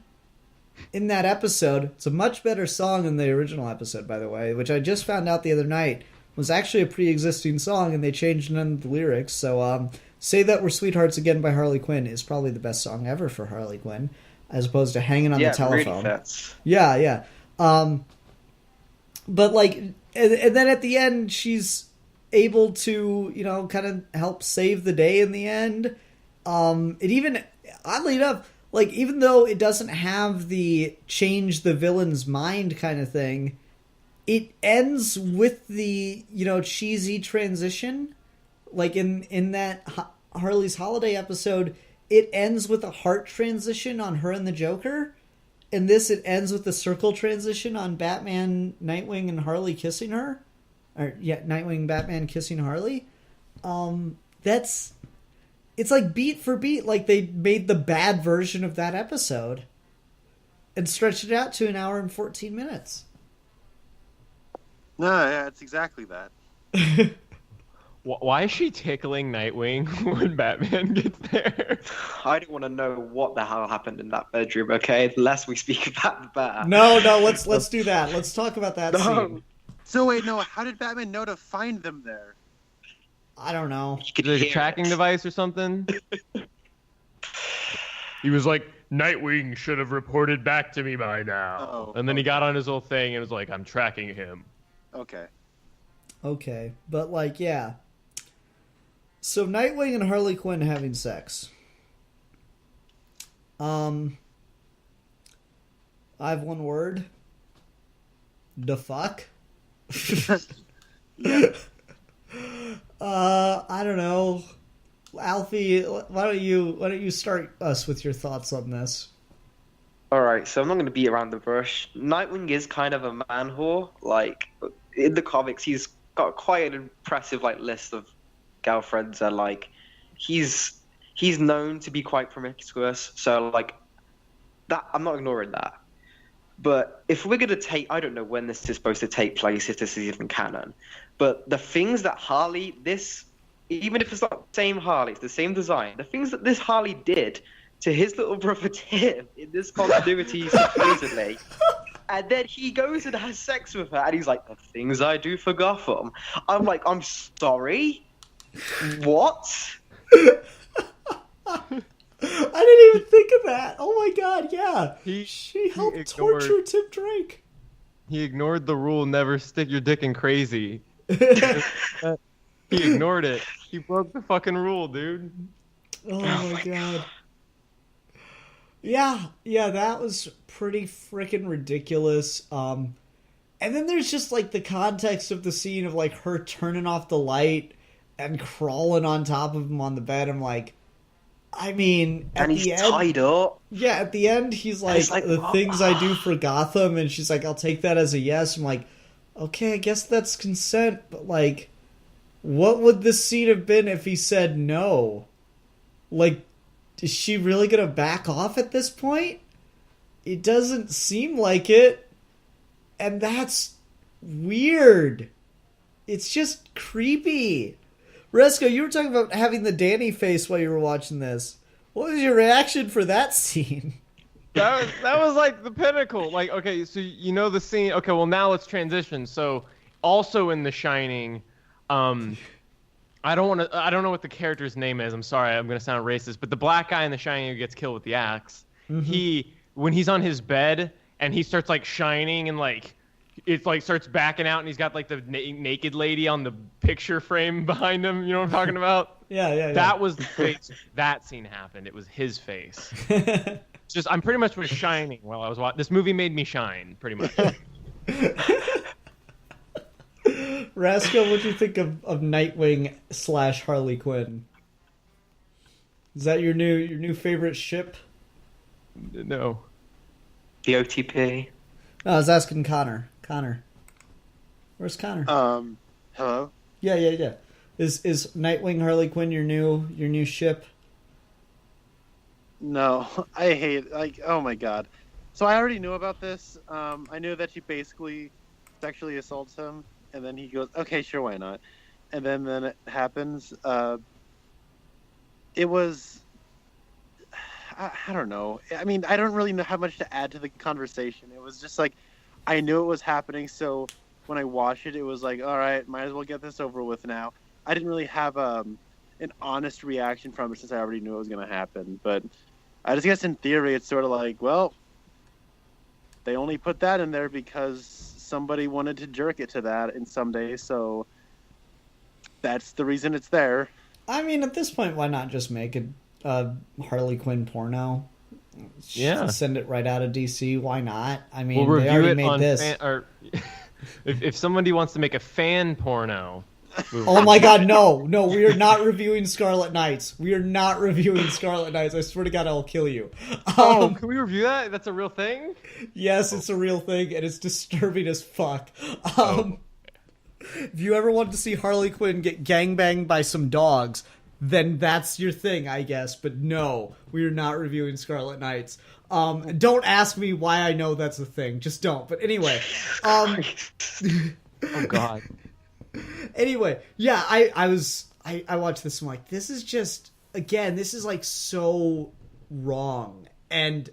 in that episode. It's a much better song than the original episode, by the way, which I just found out the other night was actually a pre-existing song and they changed none of the lyrics. So Say That We're Sweethearts Again by Harley Quinn is probably the best song ever for Harley Quinn, as opposed to Hanging on the Telephone. Really fits. Yeah. But like, and then at the end, she's able to, kind of help save the day in the end. It even, oddly enough, like, even though it doesn't have the change the villain's mind kind of thing, it ends with the, cheesy transition. Like in that Harley's Holiday episode, it ends with a heart transition on her and the Joker. In this, it ends with the circle transition on Batman, Nightwing, and Harley kissing her. Nightwing, Batman kissing Harley. It's like beat for beat, like they made the bad version of that episode and stretched it out to an hour and 14 minutes. No, yeah, it's exactly that. Why is she tickling Nightwing when Batman gets there? I don't want to know what the hell happened in that bedroom, okay? The less we speak about, the better. No, let's do that. Let's talk about that scene. So wait, no, how did Batman know to find them there? I don't know. You could Is it a hear tracking it. device or something? He was like, Nightwing should have reported back to me by now. Oh, And then he okay. got on his little thing and was like, I'm tracking him. Okay. Okay, but like, yeah. So Nightwing and Harley Quinn having sex. I have one word. The fuck. Yeah. I don't know. Alfie, why don't you start us with your thoughts on this? All right, so I'm not going to beat around the bush. Nightwing is kind of a man whore. Like in the comics, he's got quite an impressive like list of girlfriends, and like he's known to be quite promiscuous. So like that, I'm not ignoring that. But if we're going to take, I don't know when this is supposed to take place, if this is even canon, but the things that Harley, even if it's not the same Harley, it's the same design, the things that this Harley did to his little brother Tim in this continuity, supposedly, and then he goes and has sex with her, and he's like, the things I do for Gotham. I'm like, I'm sorry? What? I didn't even think of that. Oh my god, yeah. She helped ignored- torture Tim Drake. He ignored the rule, never stick your dick in crazy. He ignored it. He broke the fucking rule, dude. Oh my god. Yeah, that was pretty freaking ridiculous. And then there's just like the context of the scene of like her turning off the light and crawling on top of him on the bed. I'm like, I mean, at And he's the end, tied up. yeah, at the end, he's like, like, the what? things I do for Gotham, and she's like, I'll take that as a yes. I'm like, okay, I guess that's consent, but like, what would this scene have been if he said no? Like, is she really gonna back off at this point? It doesn't seem like it, and that's weird. It's just creepy. Resco, you were talking about having the Danny face while you were watching this. What was your reaction for that scene? That was like the pinnacle. Like, okay, so you know the scene. Okay, well now let's transition. So, also in The Shining, I don't know what the character's name is. I'm sorry, I'm gonna sound racist, but the black guy in The Shining who gets killed with the axe, when he's on his bed and he starts like shining and like it like starts backing out and he's got like the naked lady on the picture frame behind him. You know what I'm talking about? Yeah. That was the face. That scene happened. It was his face. I'm pretty much was shining while I was watching. This movie made me shine, pretty much. Rascal, what do you think of Nightwing / Harley Quinn? Is that your new favorite ship? No. The OTP. No, I was asking Connor. Connor, where's Connor? Hello? Yeah. Is Nightwing Harley Quinn your new ship? No, I hate, like, oh my god. So I already knew about this. I knew that she basically sexually assaults him, and then he goes, okay, sure, why not? And then it happens. It was, I don't know. I mean, I don't really know how much to add to the conversation. It was just like, I knew it was happening, so when I watched it, it was like, all right, might as well get this over with now. I didn't really have an honest reaction from it since I already knew it was going to happen. But I just guess in theory, it's sort of like, well, they only put that in there because somebody wanted to jerk it to that in some day, so that's the reason it's there. I mean, at this point, why not just make a Harley Quinn porno? Yeah. Send it right out of DC. Why not? I mean, We'll they review already it made on this. if somebody wants to make a fan porno. Oh my god, no, we are not reviewing Scarlet Knights. We are not reviewing Scarlet Knights. I swear to God, I'll kill you. Can we review that? That's a real thing? Yes, it's a real thing, and it's disturbing as fuck. If you ever wanted to see Harley Quinn get gangbanged by some dogs, then that's your thing, I guess. But no, we are not reviewing Scarlet Knights. Don't ask me why I know that's a thing. Just don't. But anyway. Oh, God. Anyway, yeah, I watched this and I'm like, this is just, again, this is like so wrong. And,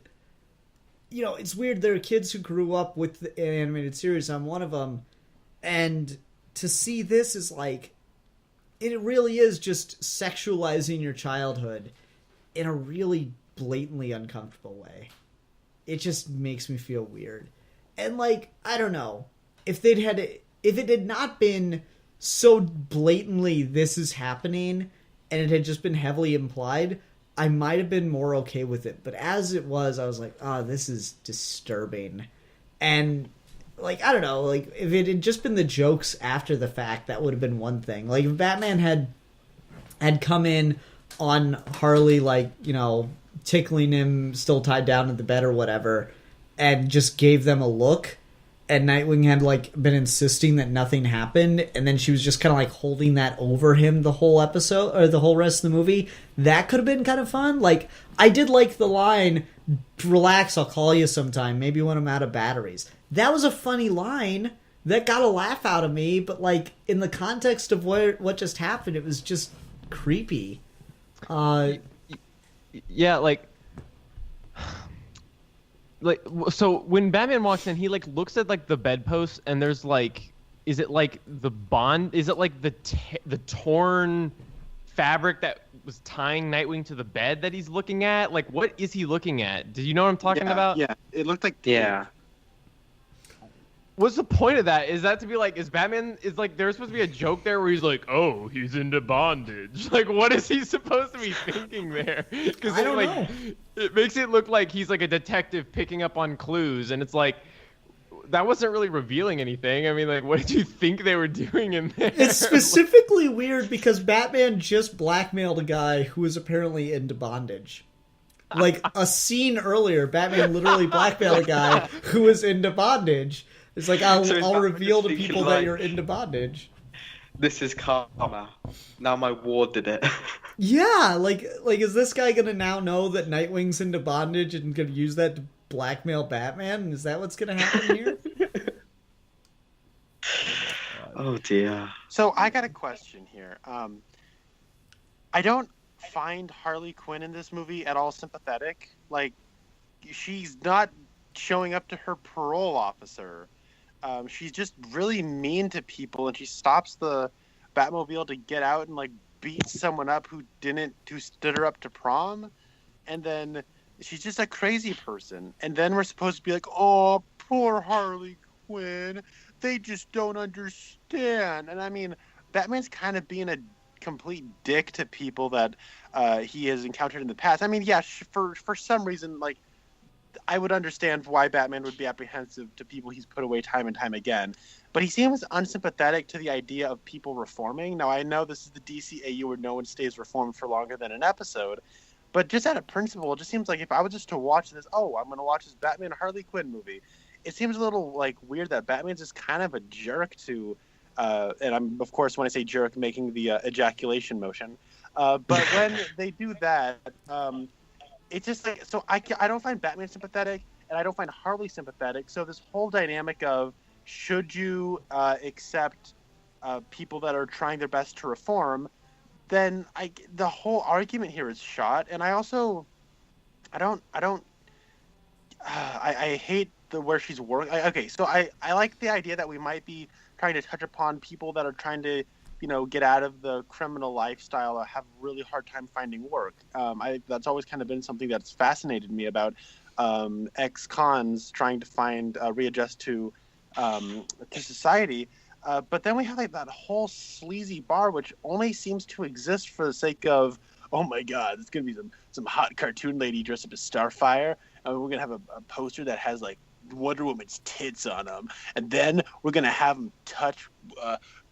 you know, it's weird. There are kids who grew up with the animated series. I'm one of them. And to see this is like, it really is just sexualizing your childhood. in a really blatantly uncomfortable way. It just makes me feel weird. And like, I don't know, if it had not been so blatantly this is happening and it had just been heavily implied, I might have been more okay with it. But as it was, I was like, oh, this is disturbing. And like, I don't know, like if it had just been the jokes after the fact, that would have been one thing. Like if Batman had come in on Harley, like, you know, tickling him still tied down in the bed or whatever, and just gave them a look, and Nightwing had like been insisting that nothing happened, and then she was just kind of like holding that over him the whole episode or the whole rest of the movie, that could have been kind of fun. Like, I did like the line, relax, I'll call you sometime, maybe when I'm out of batteries. That was a funny line that got a laugh out of me, but like in the context of what just happened, it was just creepy. Yeah, like so when Batman walks in, he like looks at like the bedpost, and there's like, is it like the bond? Is it like the torn fabric that was tying Nightwing to the bed that he's looking at? Like, what is he looking at? Do you know what I'm talking about? Yeah, it looked like Yeah. What's the point of that? Is that to be like, is Batman, is like, there's supposed to be a joke there where he's like, oh, he's into bondage. Like, what is he supposed to be thinking there? Because I don't like, know. it makes it look like he's like a detective picking up on clues, and it's like, that wasn't really revealing anything. I mean, like, what did you think they were doing in there? It's specifically weird because Batman just blackmailed a guy who was apparently into bondage. Like, a scene earlier, Batman literally blackmailed a guy who was into bondage. It's like, I'll Batman reveal to just people thinking, that like, you're into bondage. This is karma. Now my ward did it. Yeah, like is this guy gonna now know that Nightwing's into bondage and gonna use that to blackmail Batman? Is that what's gonna happen here? Oh dear. So I got a question here. I don't find Harley Quinn in this movie at all sympathetic. Like, she's not showing up to her parole officer. She's just really mean to people, and she stops the Batmobile to get out and like beat someone up who stood her up to prom, and then she's just a crazy person. And then we're supposed to be like, oh, poor Harley Quinn, they just don't understand. And I mean, Batman's kind of being a complete dick to people that he has encountered in the past. I mean, yeah, for some reason, like, I would understand why Batman would be apprehensive to people he's put away time and time again. But he seems unsympathetic to the idea of people reforming. Now, I know this is the DCAU where no one stays reformed for longer than an episode. But just out of principle, it just seems like if I was just to watch this, I'm going to watch this Batman Harley Quinn movie. It seems a little like weird that Batman's just kind of a jerk to, and I'm, of course, when I say jerk, making the ejaculation motion. But when they do that, it's just like, so I don't find Batman sympathetic, and I don't find Harley sympathetic. So this whole dynamic of, should you accept people that are trying their best to reform, then the whole argument here is shot. And I also, I hate where she's working. Okay, so I like the idea that we might be trying to touch upon people that are trying to, get out of the criminal lifestyle, have a really hard time finding work. That's always kind of been something that's fascinated me about ex-cons trying to readjust to society. But then we have like that whole sleazy bar, which only seems to exist for the sake of, oh my God, it's gonna be some hot cartoon lady dressed up as Starfire, and we're gonna have a poster that has like Wonder Woman's tits on them, and then we're gonna have them touch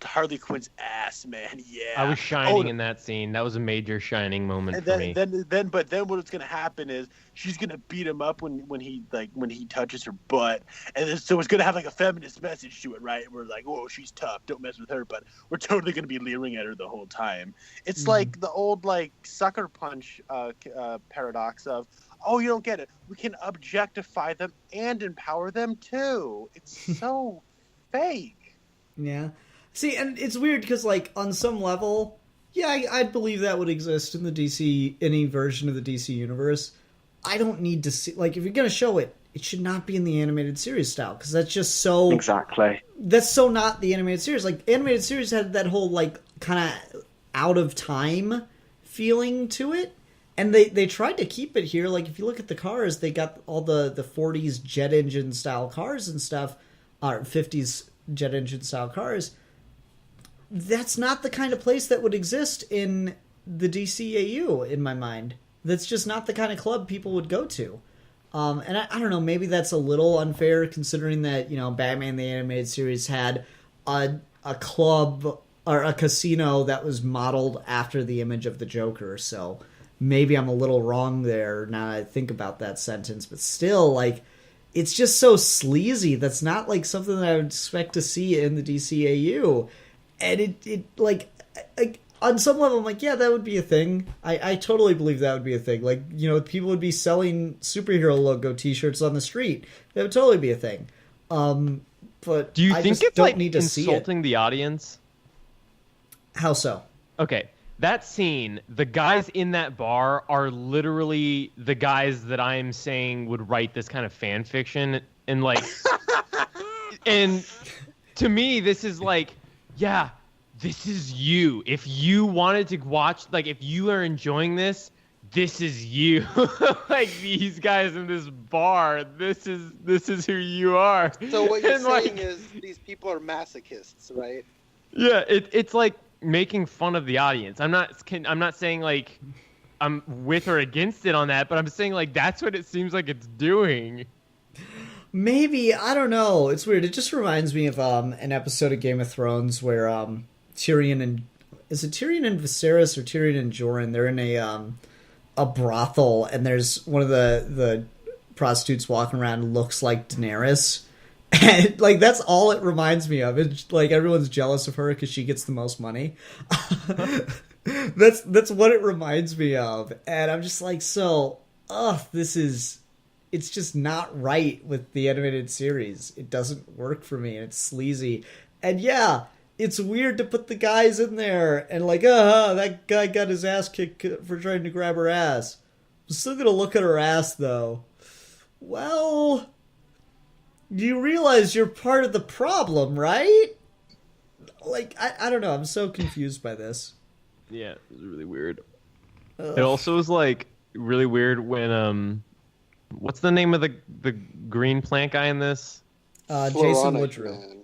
Harley Quinn's ass, man. Yeah, I was shining in that scene. That was a major shining moment for me. But then what's gonna happen is she's gonna beat him up when he touches her butt, and then, so it's gonna have like a feminist message to it, right? We're like, oh, she's tough, don't mess with her, but we're totally gonna be leering at her the whole time. It's like the old like sucker punch paradox of, oh, you don't get it. We can objectify them and empower them too. It's so fake. Yeah. See, and it's weird because, like, on some level, yeah, I'd believe that would exist in the DC, any version of the DC universe. I don't need to see, like, if you're going to show it, it should not be in the animated series style, because that's just so... Exactly. That's so not the animated series. Like, animated series had that whole, like, kind of out of time feeling to it. And they tried to keep it here. Like, if you look at the cars, they got all the 40s jet engine style cars and stuff, or 50s jet engine style cars. That's not the kind of place that would exist in the DCAU, in my mind. That's just not the kind of club people would go to. And I don't know, maybe that's a little unfair considering that, you know, Batman the Animated Series had a club or a casino that was modeled after the image of the Joker, so maybe I'm a little wrong there now that I think about that sentence, but still, like, it's just so sleazy. That's not, like, something that I would expect to see in the DCAU. And it like, on some level, I'm like, yeah, that would be a thing. I totally believe that would be a thing. Like, you know, people would be selling superhero logo t-shirts on the street. That would totally be a thing. But Do you I think just it's don't like need to see it. insulting the audience? How so? Okay, that scene, the guys in that bar are literally the guys that I'm saying would write this kind of fan fiction, and like, and to me, this is like, yeah, this is you. If you wanted to watch, like, if you are enjoying this, this is you. Like, these guys in this bar, this is who you are. So what you're And, saying like, is these people are masochists, right? yeah, it's like making fun of the audience. I'm not saying like I'm with or against it on that, but I'm saying like that's what it seems like it's doing. Maybe, I don't know. It's weird. It just reminds me of an episode of Game of Thrones where Tyrion and Tyrion and Viserys or Tyrion and Joran, they're in a brothel, and there's one of the prostitutes walking around and looks like Daenerys. And, like, that's all it reminds me of. It's like everyone's jealous of her because she gets the most money. That's what it reminds me of. And I'm just like, it's just not right with the animated series. It doesn't work for me, and it's sleazy. And yeah, it's weird to put the guys in there and like, that guy got his ass kicked for trying to grab her ass. I'm still gonna look at her ass, though. Well, you realize you're part of the problem, right? Like, I don't know. I'm so confused by this. Yeah, it was really weird. It also was like really weird when what's the name of the green plant guy in this? Jason Floronic Woodrow. Man.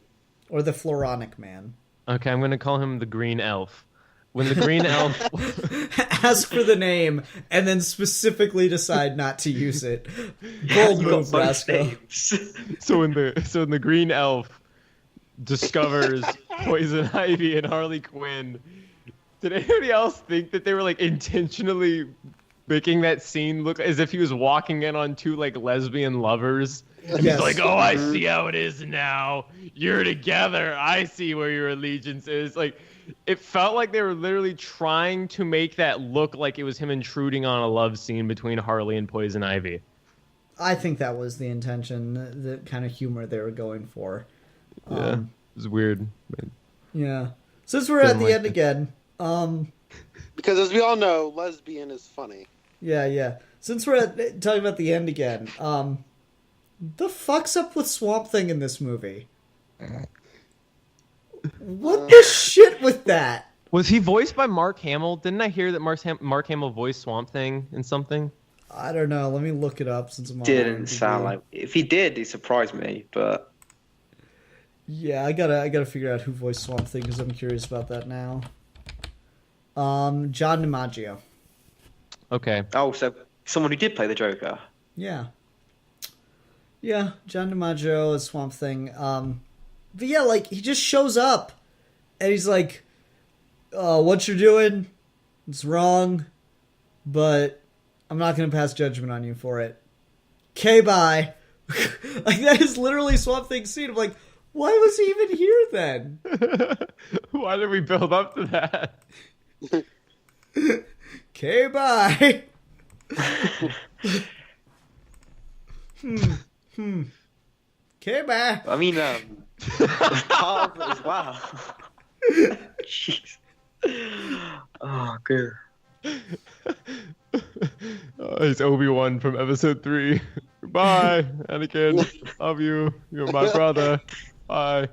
Or the Floronic Man. Okay, I'm gonna call him the Green Elf. When the Green Elf Ask for the name and then specifically decide not to use it. Bold You got move, both Rasco. names. so when the Green Elf discovers Poison Ivy and Harley Quinn, did anybody else think that they were like intentionally making that scene look as if he was walking in on two like lesbian lovers? Yes. He's like, oh, I see how it is now. You're together. I see where your allegiance is. Like, it felt like they were literally trying to make that look like it was him intruding on a love scene between Harley and Poison Ivy. I think that was the intention, the kind of humor they were going for. Yeah, it was weird. Yeah. Since we're at Didn't the like end it. again, Because as we all know, lesbian is funny. yeah. Since we're talking about the end again, the fuck's up with Swamp Thing in this movie? What the shit with that? Was he voiced by Mark Hamill? Didn't I hear that Mark Hamill voiced Swamp Thing in something? I don't know. Let me look it up since I'm on Didn't IMDb. sound like. If he did, he surprised me. But Yeah, I gotta figure out who voiced Swamp Thing because I'm curious about that now. John DiMaggio. Okay. oh, so someone who did play the Joker. Yeah, John DiMaggio as Swamp Thing. But yeah, like, he just shows up and he's like, what you're doing, it's wrong, but I'm not gonna pass judgment on you for it. Okay, bye. Like, that is literally Swamp Thing's scene. I'm like, why was he even here then? Why did we build up to that? Okay, bye. Okay, bye. I mean, part of it as well. Jeez. Oh, good. It's Obi-Wan from episode 3. Bye, Anakin. Love you. You're my brother. Bye.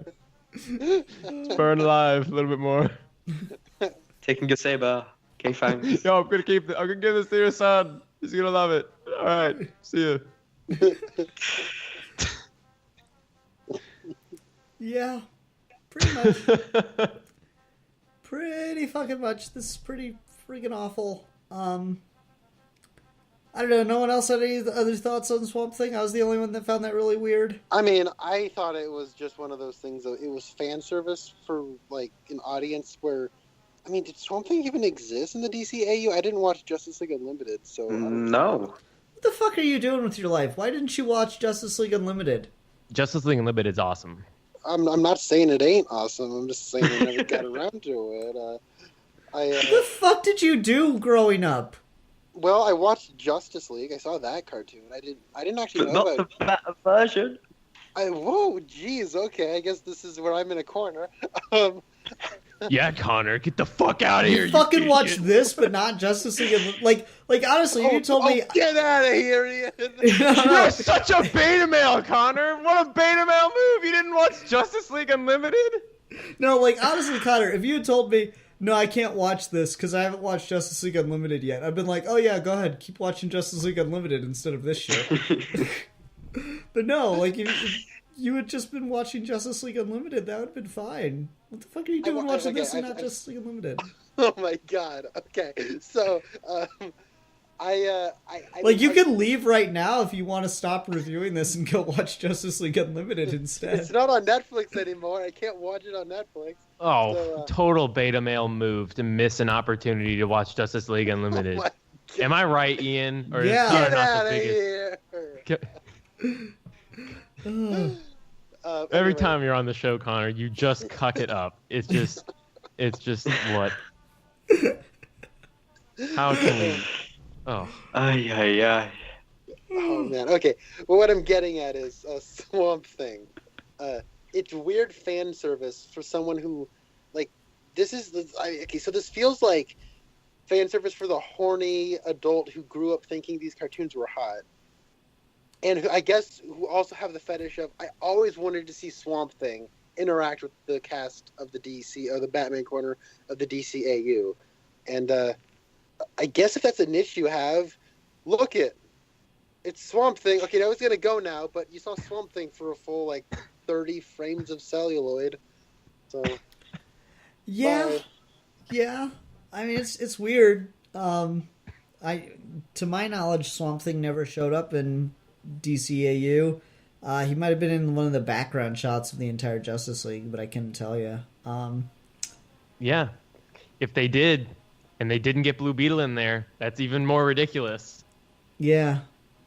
Let's burn alive a little bit more. Taking your saber. Okay, thanks. Yo, I'm gonna give this to your son. He's gonna love it. All right, see you. Yeah, pretty much. Pretty fucking much. This is pretty freaking awful. I don't know. No one else had any other thoughts on Swamp Thing? I was the only one that found that really weird. I mean, I thought it was just one of those things. It was fan service for like an audience where, I mean, did Swamp Thing even exist in the DCAU? I didn't watch Justice League Unlimited, so I don't know. No. What the fuck are you doing with your life? Why didn't you watch Justice League Unlimited? Justice League Unlimited is awesome. I'm not saying it ain't awesome. I'm just saying I never got around to it. What the fuck did you do growing up? Well, I watched Justice League. I saw that cartoon. I didn't actually But know not about. the better version. Whoa, geez. Okay, I guess this is where I'm in a corner. Yeah, Connor, get the fuck out of here. You fucking idiot. watched this, but not Justice League. Like honestly, if you told me. Get out of here, Ian. You're such a beta male, Connor. What a beta male move. You didn't watch Justice League Unlimited? No, like honestly, Connor, if you had told me, no, I can't watch this because I haven't watched Justice League Unlimited yet, I've been like, oh yeah, go ahead, keep watching Justice League Unlimited instead of this shit. But no, like if you had just been watching Justice League Unlimited, that would have been fine. What the fuck are you doing watching this and not Justice League Unlimited? Oh my god. Okay, so You can leave right now if you want to stop reviewing this and go watch Justice League Unlimited instead. It's not on Netflix anymore. I can't watch it on Netflix. Oh, So, total beta male move to miss an opportunity to watch Justice League Unlimited. Oh my God. Am I right, Ian? Or Yeah. is Connor Get not out the of biggest? here. Every Anyway. time you're on the show, Connor, you just cuck it up. It's just what? How can we? Oh, Ay, ay, ay. Oh man. Okay. Well, what I'm getting at is Swamp Thing. It's weird fan service for someone who, like, this is okay. So this feels like fan service for the horny adult who grew up thinking these cartoons were hot, and who, I guess, who also have the fetish of, I always wanted to see Swamp Thing interact with the cast of the DC or the Batman corner of the DCAU, and I guess if that's an issue you have, look it. It's Swamp Thing. Okay, now it's gonna go now, but you saw Swamp Thing for a full like 30 frames of celluloid. So Yeah, bye. yeah. I mean, it's weird. To my knowledge, Swamp Thing never showed up in DCAU. He might have been in one of the background shots of the entire Justice League, but I couldn't tell you. yeah. If they did, and they didn't get Blue Beetle in there, that's even more ridiculous. Yeah,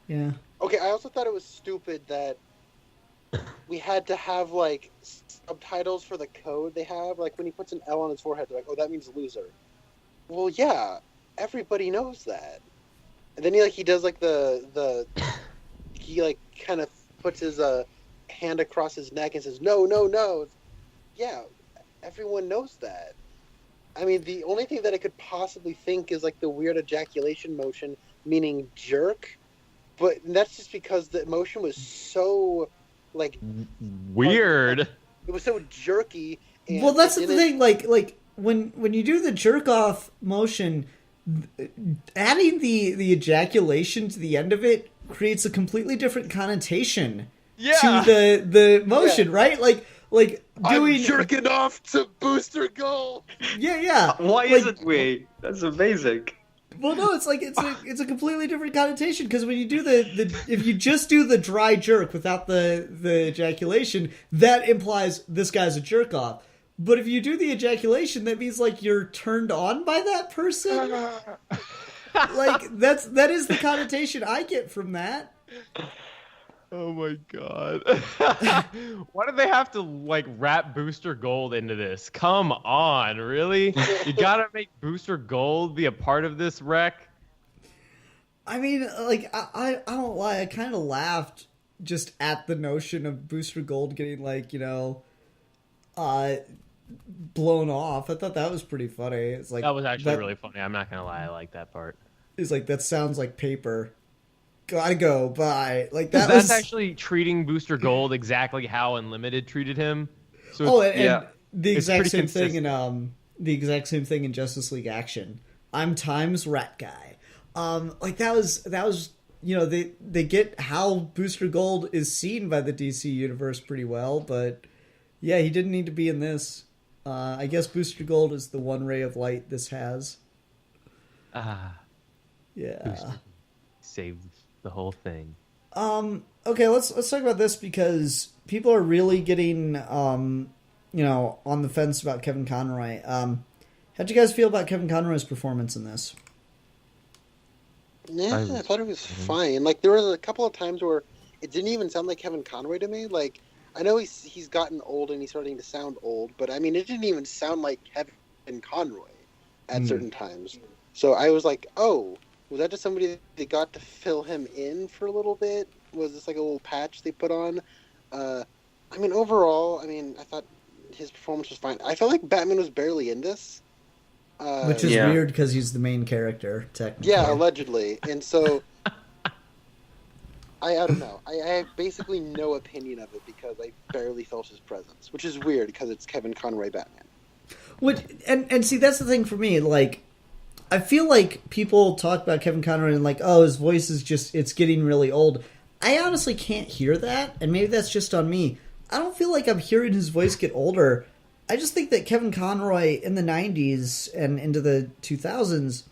yeah. Okay, I also thought it was stupid that we had to have like subtitles for the code they have. Like when he puts an L on his forehead, they're like, "Oh, that means loser." Well, yeah, everybody knows that. And then he does like he like kind of puts his hand across his neck and says, "No, no, no." Yeah, everyone knows that. I mean, the only thing that I could possibly think is like the weird ejaculation motion, meaning jerk. But that's just because the motion was so, like, Weird. it was so jerky. And Well, that's it the didn't- thing. Like when you do the jerk off motion, adding the ejaculation to the end of it creates a completely different connotation Yeah. to the motion, right? Like doing I'm jerking off to Booster Gold. yeah. Why Like, isn't we? That's amazing. Well, no, it's like it's a completely different connotation because when you do the if you just do the dry jerk without the ejaculation, that implies this guy's a jerk off. But if you do the ejaculation, that means like you're turned on by that person. Like that is the connotation I get from that. Oh my god. Why do they have to like wrap Booster Gold into this? Come on, really? You gotta make Booster Gold be a part of this wreck? I mean, like I don't lie, I kind of laughed just at the notion of Booster Gold getting like, blown off. I thought that was pretty funny. It's like That was actually really funny. I'm not gonna lie, I like that part. It's like that sounds like paper. Gotta go. Bye. Like that That's was actually treating Booster Gold exactly how Unlimited treated him. So oh, it's- and yeah. the It's exact pretty same thing consistent. in the exact same thing in Justice League Action. I'm Time's rat guy. Like that was you know, they get how Booster Gold is seen by the DC universe pretty well, but yeah, he didn't need to be in this. I guess Booster Gold is the one ray of light this has. Yeah. Saved the whole thing. Okay, let's talk about this because people are really getting you know, on the fence about Kevin Conroy. How'd you guys feel about Kevin Conroy's performance in this? Yeah, I thought it was fine. Like, there was a couple of times where it didn't even sound like Kevin Conroy to me. Like, I know he's gotten old and he's starting to sound old, but I mean, it didn't even sound like Kevin Conroy at certain times. So I was like, oh, was that just somebody that got to fill him in for a little bit? Was this like a little patch they put on? I mean, overall, I mean, I thought his performance was fine. I felt like Batman was barely in this. Which is weird because he's the main character, technically. Yeah, allegedly. And so, I don't know. I have basically no opinion of it because I barely felt his presence, which is weird because it's Kevin Conroy Batman. And see, that's the thing for me. Like, I feel like people talk about Kevin Conroy and like, oh, his voice is just, it's getting really old. I honestly can't hear that, and maybe that's just on me. I don't feel like I'm hearing his voice get older. I just think that Kevin Conroy in the 90s and into the 2000s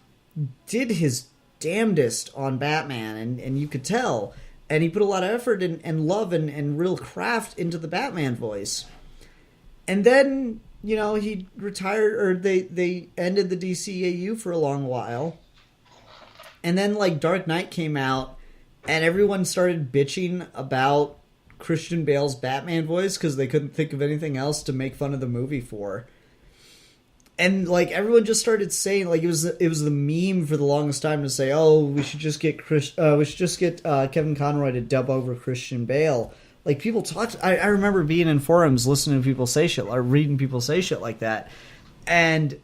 did his damnedest on Batman, and you could tell. And he put a lot of effort and love and real craft into the Batman voice. And then, you know, he retired, or they ended the DCAU for a long while. And then, like, Dark Knight came out, and everyone started bitching about Christian Bale's Batman voice because they couldn't think of anything else to make fun of the movie for. And like everyone just started saying, like it was the meme for the longest time to say, oh, we should just get Kevin Conroy to dub over Christian Bale. Like people talked. I remember being in forums listening to people say shit, or reading people say shit like that. And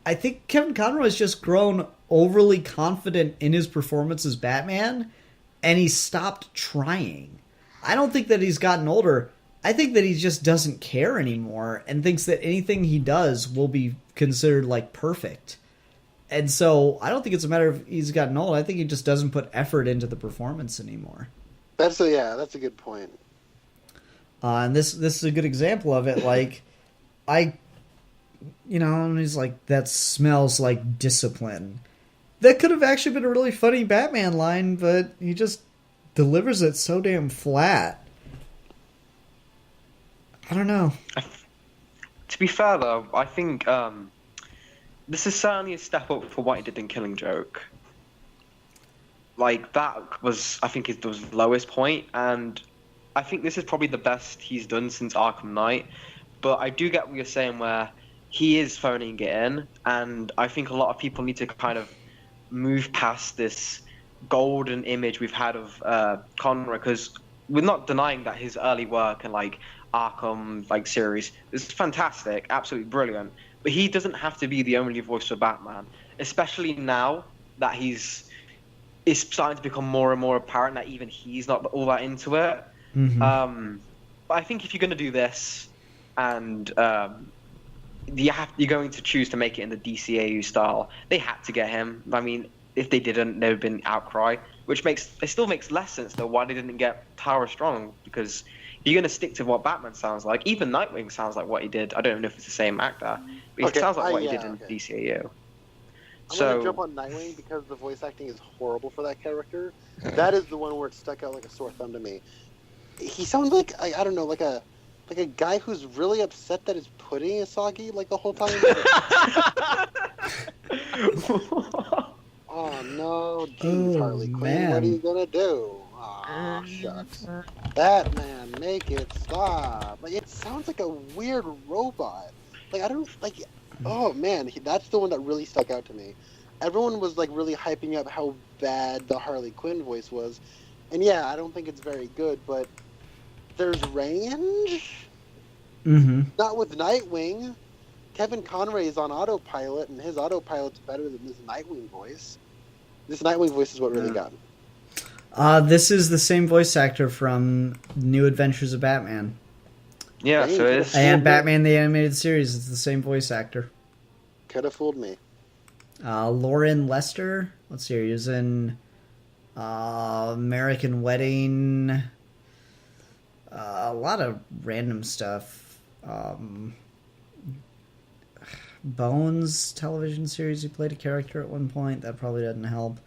I think Kevin Conroy's just grown overly confident in his performance as Batman, and he stopped trying. I don't think that he's gotten older. I think that he just doesn't care anymore and thinks that anything he does will be considered like perfect. And so I don't think it's a matter of he's gotten old. I think he just doesn't put effort into the performance anymore. That's a good point. And this is a good example of it. Like, and he's like, that smells like discipline. That could have actually been a really funny Batman line, but he just delivers it so damn flat. I don't know. To be fair, though, I think this is certainly a step up for what he did in Killing Joke. Like, that was, I think, his lowest point, and I think this is probably the best he's done since Arkham Knight. But I do get what you're saying, where he is phoning it in, and I think a lot of people need to kind of move past this golden image we've had of Conroy, because we're not denying that his early work and like Arkham like series is fantastic, absolutely brilliant, but he doesn't have to be the only voice for Batman, especially now that it's starting to become more and more apparent that even he's not all that into it. But I think if you're going to do this and you're going to choose to make it in the DCAU style, they had to get him. I mean, if they didn't, there would have been outcry, which still makes less sense though why they didn't get Tara Strong, because you're going to stick to what Batman sounds like. Even Nightwing sounds like what he did. I don't know if it's the same actor, but it sounds like what he did in DCAU. I'm going to jump on Nightwing because the voice acting is horrible for that character. That is the one where it stuck out like a sore thumb to me. He sounds like, I don't know, like a guy who's really upset that his pudding is soggy like the whole time. Oh no, geez, Harley Quinn, man. what are you gonna do? Oh, shucks. Batman, make it stop. Like, it sounds like a weird robot. Like, I don't, like, oh man, that's the one that really stuck out to me. Everyone was, like, really hyping up how bad the Harley Quinn voice was. And yeah, I don't think it's very good, but there's range? Not with Nightwing. Kevin Conroy is on autopilot, and his autopilot's better than this Nightwing voice. This Nightwing voice is what really got me. This is the same voice actor from New Adventures of Batman. Yeah, so it is. And Batman the Animated Series. It's the same voice actor. Could have fooled me. Lauren Lester. Let's see. He was in American Wedding. A lot of random stuff. Bones television series. He played a character at one point. That probably doesn't help.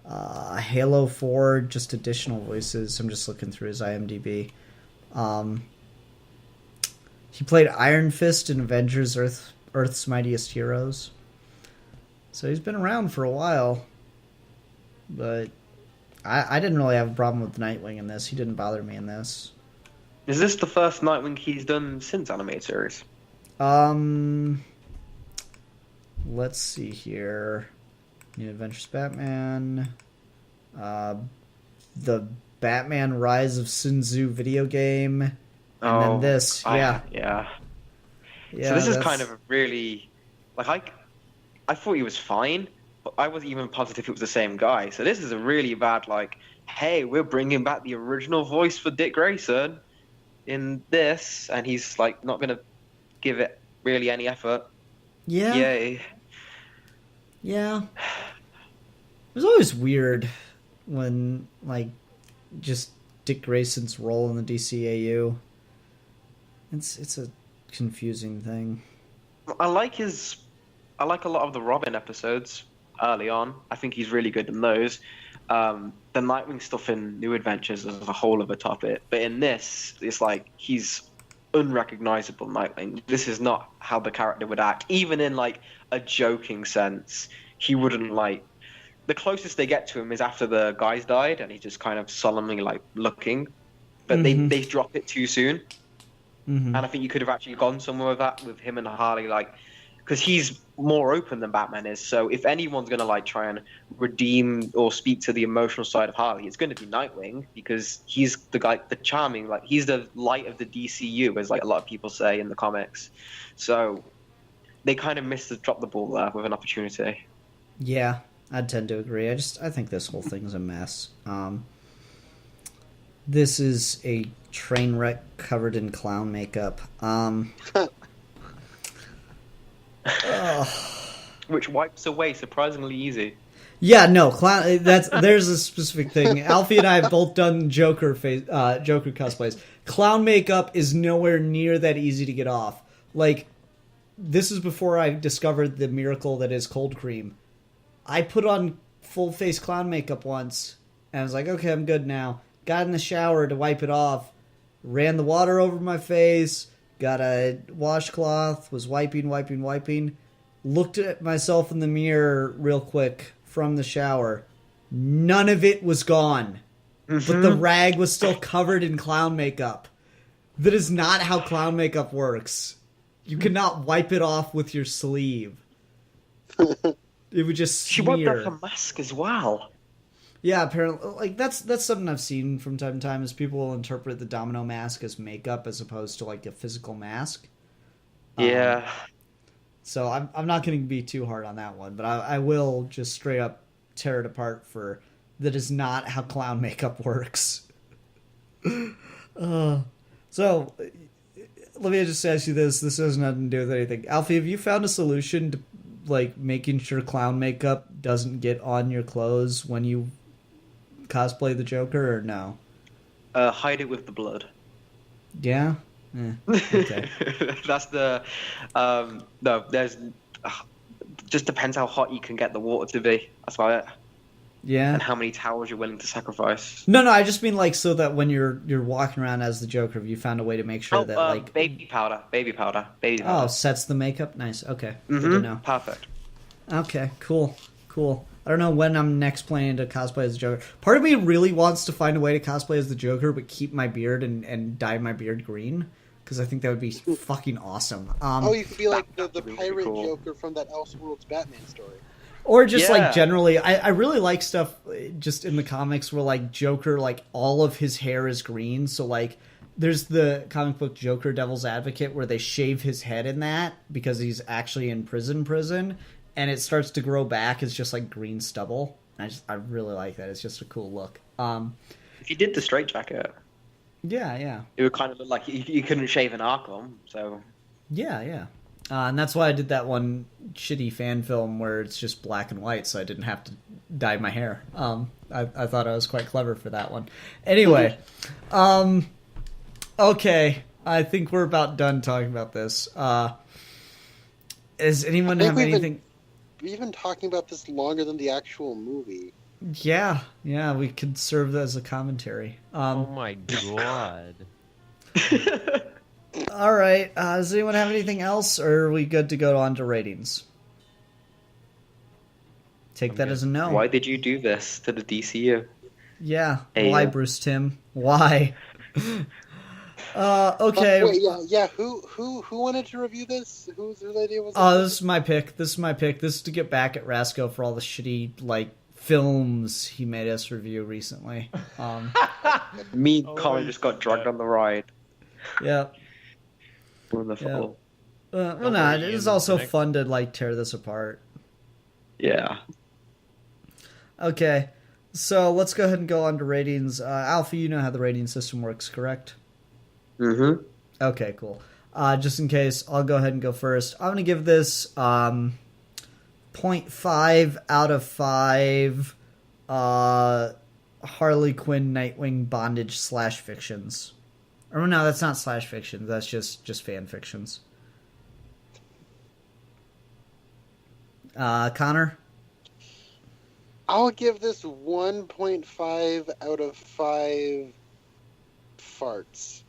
Halo 4, just additional voices. I'm just looking through his IMDb. He played Iron Fist in Avengers Earth's Mightiest Heroes. So he's been around for a while. But I didn't really have a problem with Nightwing in this. He didn't bother me in this. Is this the first Nightwing he's done since animated series? Let's see here. New Adventures Batman. The Batman Rise of Sun Tzu video game. And then this, yeah. Yeah. Yeah, So this is kind of a really... Like, I thought he was fine, but I wasn't even positive it was the same guy. So this is a really bad, like, hey, we're bringing back the original voice for Dick Grayson in this, and he's, like, not going to give it really any effort. Yeah. Yay. Yeah. It was always weird when, like, just Dick Grayson's role in the DCAU. It's a confusing thing. I like a lot of the Robin episodes early on. I think he's really good in those. The Nightwing stuff in New Adventures is a whole other topic. But in this, it's like he's unrecognizable Nightwing. This is not how the character would act. Even in like a joking sense, he wouldn't like... The closest they get to him is after the guys died and he's just kind of solemnly like looking. But they drop it too soon. And I think you could have actually gone somewhere with that, with him and Harley, like, because he's more open than Batman is. So if anyone's going to like try and redeem or speak to the emotional side of Harley, it's going to be Nightwing, because he's the guy, the charming, like he's the light of the DCU, as like a lot of people say in the comics. So they kind of dropped the ball there with an opportunity. Yeah, I'd tend to agree. I think this whole thing's a mess. This is a train wreck covered in clown makeup. Which wipes away surprisingly easy. Yeah, no, clown. There's a specific thing. Alfie and I have both done Joker cosplays. Clown makeup is nowhere near that easy to get off. Like, this is before I discovered the miracle that is cold cream. I put on full face clown makeup once, and I was like, okay, I'm good now. Got in the shower to wipe it off, ran the water over my face, got a washcloth, was wiping, looked at myself in the mirror real quick from the shower. None of it was gone, but the rag was still covered in clown makeup. That is not how clown makeup works. You cannot wipe it off with your sleeve. It would just smear. She wiped off her mask as well. Yeah, apparently, like that's something I've seen from time to time. Is people will interpret the domino mask as makeup as opposed to like a physical mask. Yeah. So I'm not going to be too hard on that one, but I will just straight up tear it apart for that is not how clown makeup works. So let me just ask you this. This has nothing to do with anything. Alfie, have you found a solution to like making sure clown makeup doesn't get on your clothes when you cosplay the Joker, or no? Hide it with the blood. Yeah? Okay. That's the... no, there's... just depends how hot you can get the water to be. That's about it. Yeah? And how many towels you're willing to sacrifice. No, I just mean like so that when you're walking around as the Joker, have you found a way to make sure that like... Baby powder. Oh, sets the makeup? Nice. Okay. Good to know. Perfect. Okay, cool. I don't know when I'm next planning to cosplay as the Joker. Part of me really wants to find a way to cosplay as the Joker, but keep my beard and dye my beard green, because I think that would be fucking awesome. You could be like the really pirate cool. Joker from that Elseworlds Batman story. Or just Yeah. like generally, I really like stuff just in the comics where like Joker, like all of his hair is green. So like there's the comic book Joker Devil's Advocate where they shave his head in that because he's actually in prison. And it starts to grow back as just like green stubble. I really like that. It's just a cool look. If you did the straight jacket, Yeah. it would kind of look like you couldn't shave an Arkham, so... Yeah. And that's why I did that one shitty fan film where it's just black and white, so I didn't have to dye my hair. I thought I was quite clever for that one. Anyway, okay, I think we're about done talking about this. Does anyone have anything? We've been talking about this longer than the actual movie. Yeah, we could serve that as a commentary. Oh my god. All right, does anyone have anything else, or are we good to go on to ratings? Take that as a no. Why did you do this to the DCU? Yeah, Hey, why, Bruce Timm? Why? Okay. Wait, yeah. Who wanted to review this? Whose idea was? This is my pick. This is to get back at Rasco for all the shitty films he made us review recently. Me and Colin just got dragged on the ride. Yeah. Wonderful. Well, no, it is also fun to tear this apart. Yeah. Okay, so let's go ahead and go on to ratings. Alfie, you know how the rating system works, correct? Mm-hmm. Okay, cool. Just in case, I'll go ahead and go first. I'm going to give this 0.5 out of 5 Harley Quinn Nightwing bondage / fictions. Or no, that's not / fictions. That's just fan fictions. Connor? I'll give this 1.5 out of 5 farts.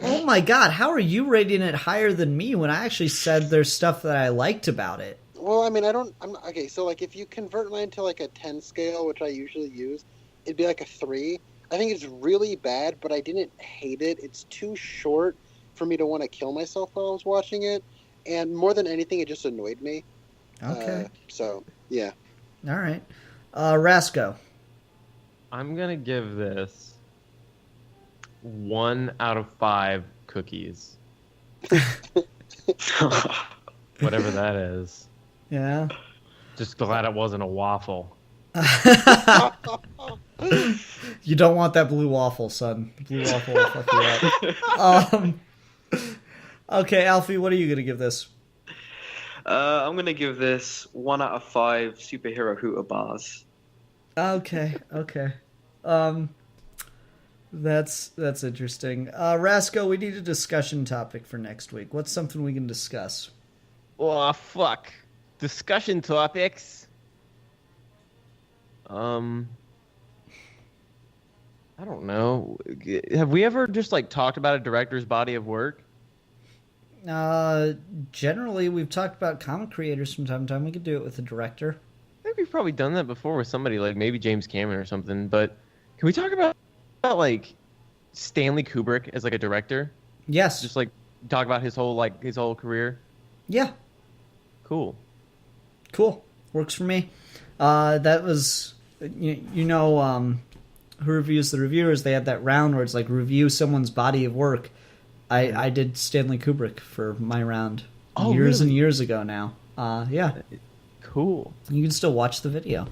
Oh my god, how are you rating it higher than me when I actually said there's stuff that I liked about it? Well, I mean, okay, so if you convert mine to a 10 scale, which I usually use, it'd be a 3. I think it's really bad, but I didn't hate it. It's too short for me to want to kill myself while I was watching it, and more than anything, it just annoyed me. Okay. So, yeah. All right. Rasco. I'm gonna give this 1 out of 5 cookies. Whatever that is. Yeah. Just glad it wasn't a waffle. You don't want that blue waffle, son. The blue waffle will fuck you up. Okay, Alfie, what are you going to give this? I'm going to give this 1 out of 5 superhero hooter bars. Okay. That's interesting. Rasco, we need a discussion topic for next week. What's something we can discuss? Oh, fuck. Discussion topics? I don't know. Have we ever just talked about a director's body of work? Generally, we've talked about comic creators from time to time. We could do it with a director. I think we've probably done that before with somebody, maybe James Cameron or something. But can we talk about Stanley Kubrick as a director? Yes. Just talk about his whole career. Yeah. Cool. Works for me. That was who reviews the reviewers? They have that round where it's review someone's body of work. I did Stanley Kubrick for my round years and years ago now. Yeah. Cool. You can still watch the video.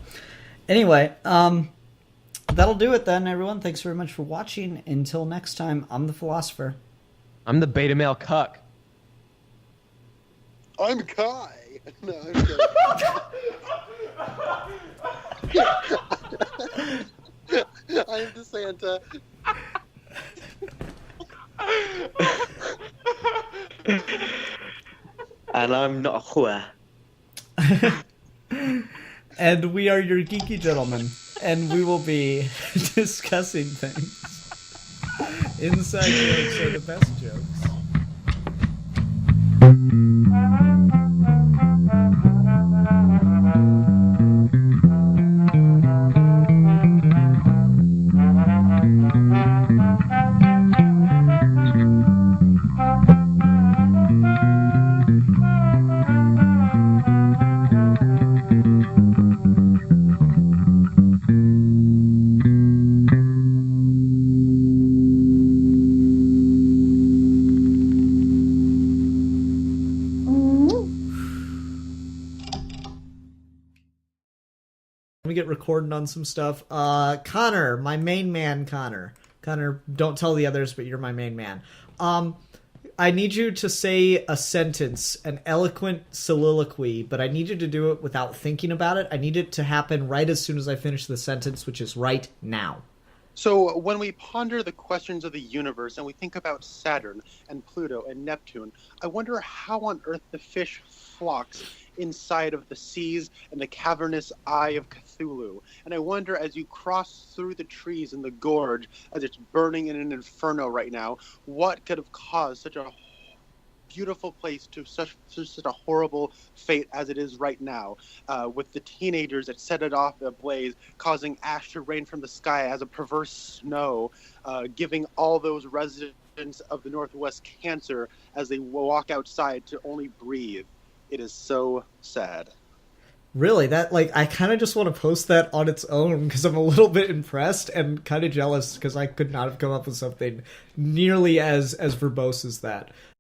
Anyway, that'll do it then, everyone. Thanks very much for watching. Until next time, I'm the Philosopher. I'm the beta male cuck. I'm Kai. No, I'm kidding. I'm the Santa. And I'm not a whore. And we are your geeky gentlemen. And we will be discussing things. Inside jokes are the best jokes. Let me get recording on some stuff. Connor, my main man, Connor. Connor, don't tell the others, but you're my main man. I need you to say a sentence, an eloquent soliloquy, but I need you to do it without thinking about it. I need it to happen right as soon as I finish the sentence, which is right now. So when we ponder the questions of the universe and we think about Saturn and Pluto and Neptune, I wonder how on earth the fish flocks inside of the seas and the cavernous eye of Cthulhu. And I wonder, as you cross through the trees in the gorge, as it's burning in an inferno right now, what could have caused such a beautiful place to such a horrible fate as it is right now, with the teenagers that set it off ablaze, causing ash to rain from the sky as a perverse snow, giving all those residents of the Northwest cancer as they walk outside to only breathe. It is so sad. Really, that, like, I kind of just want to post that on its own because I'm a little bit impressed and kind of jealous because I could not have come up with something nearly as verbose as that.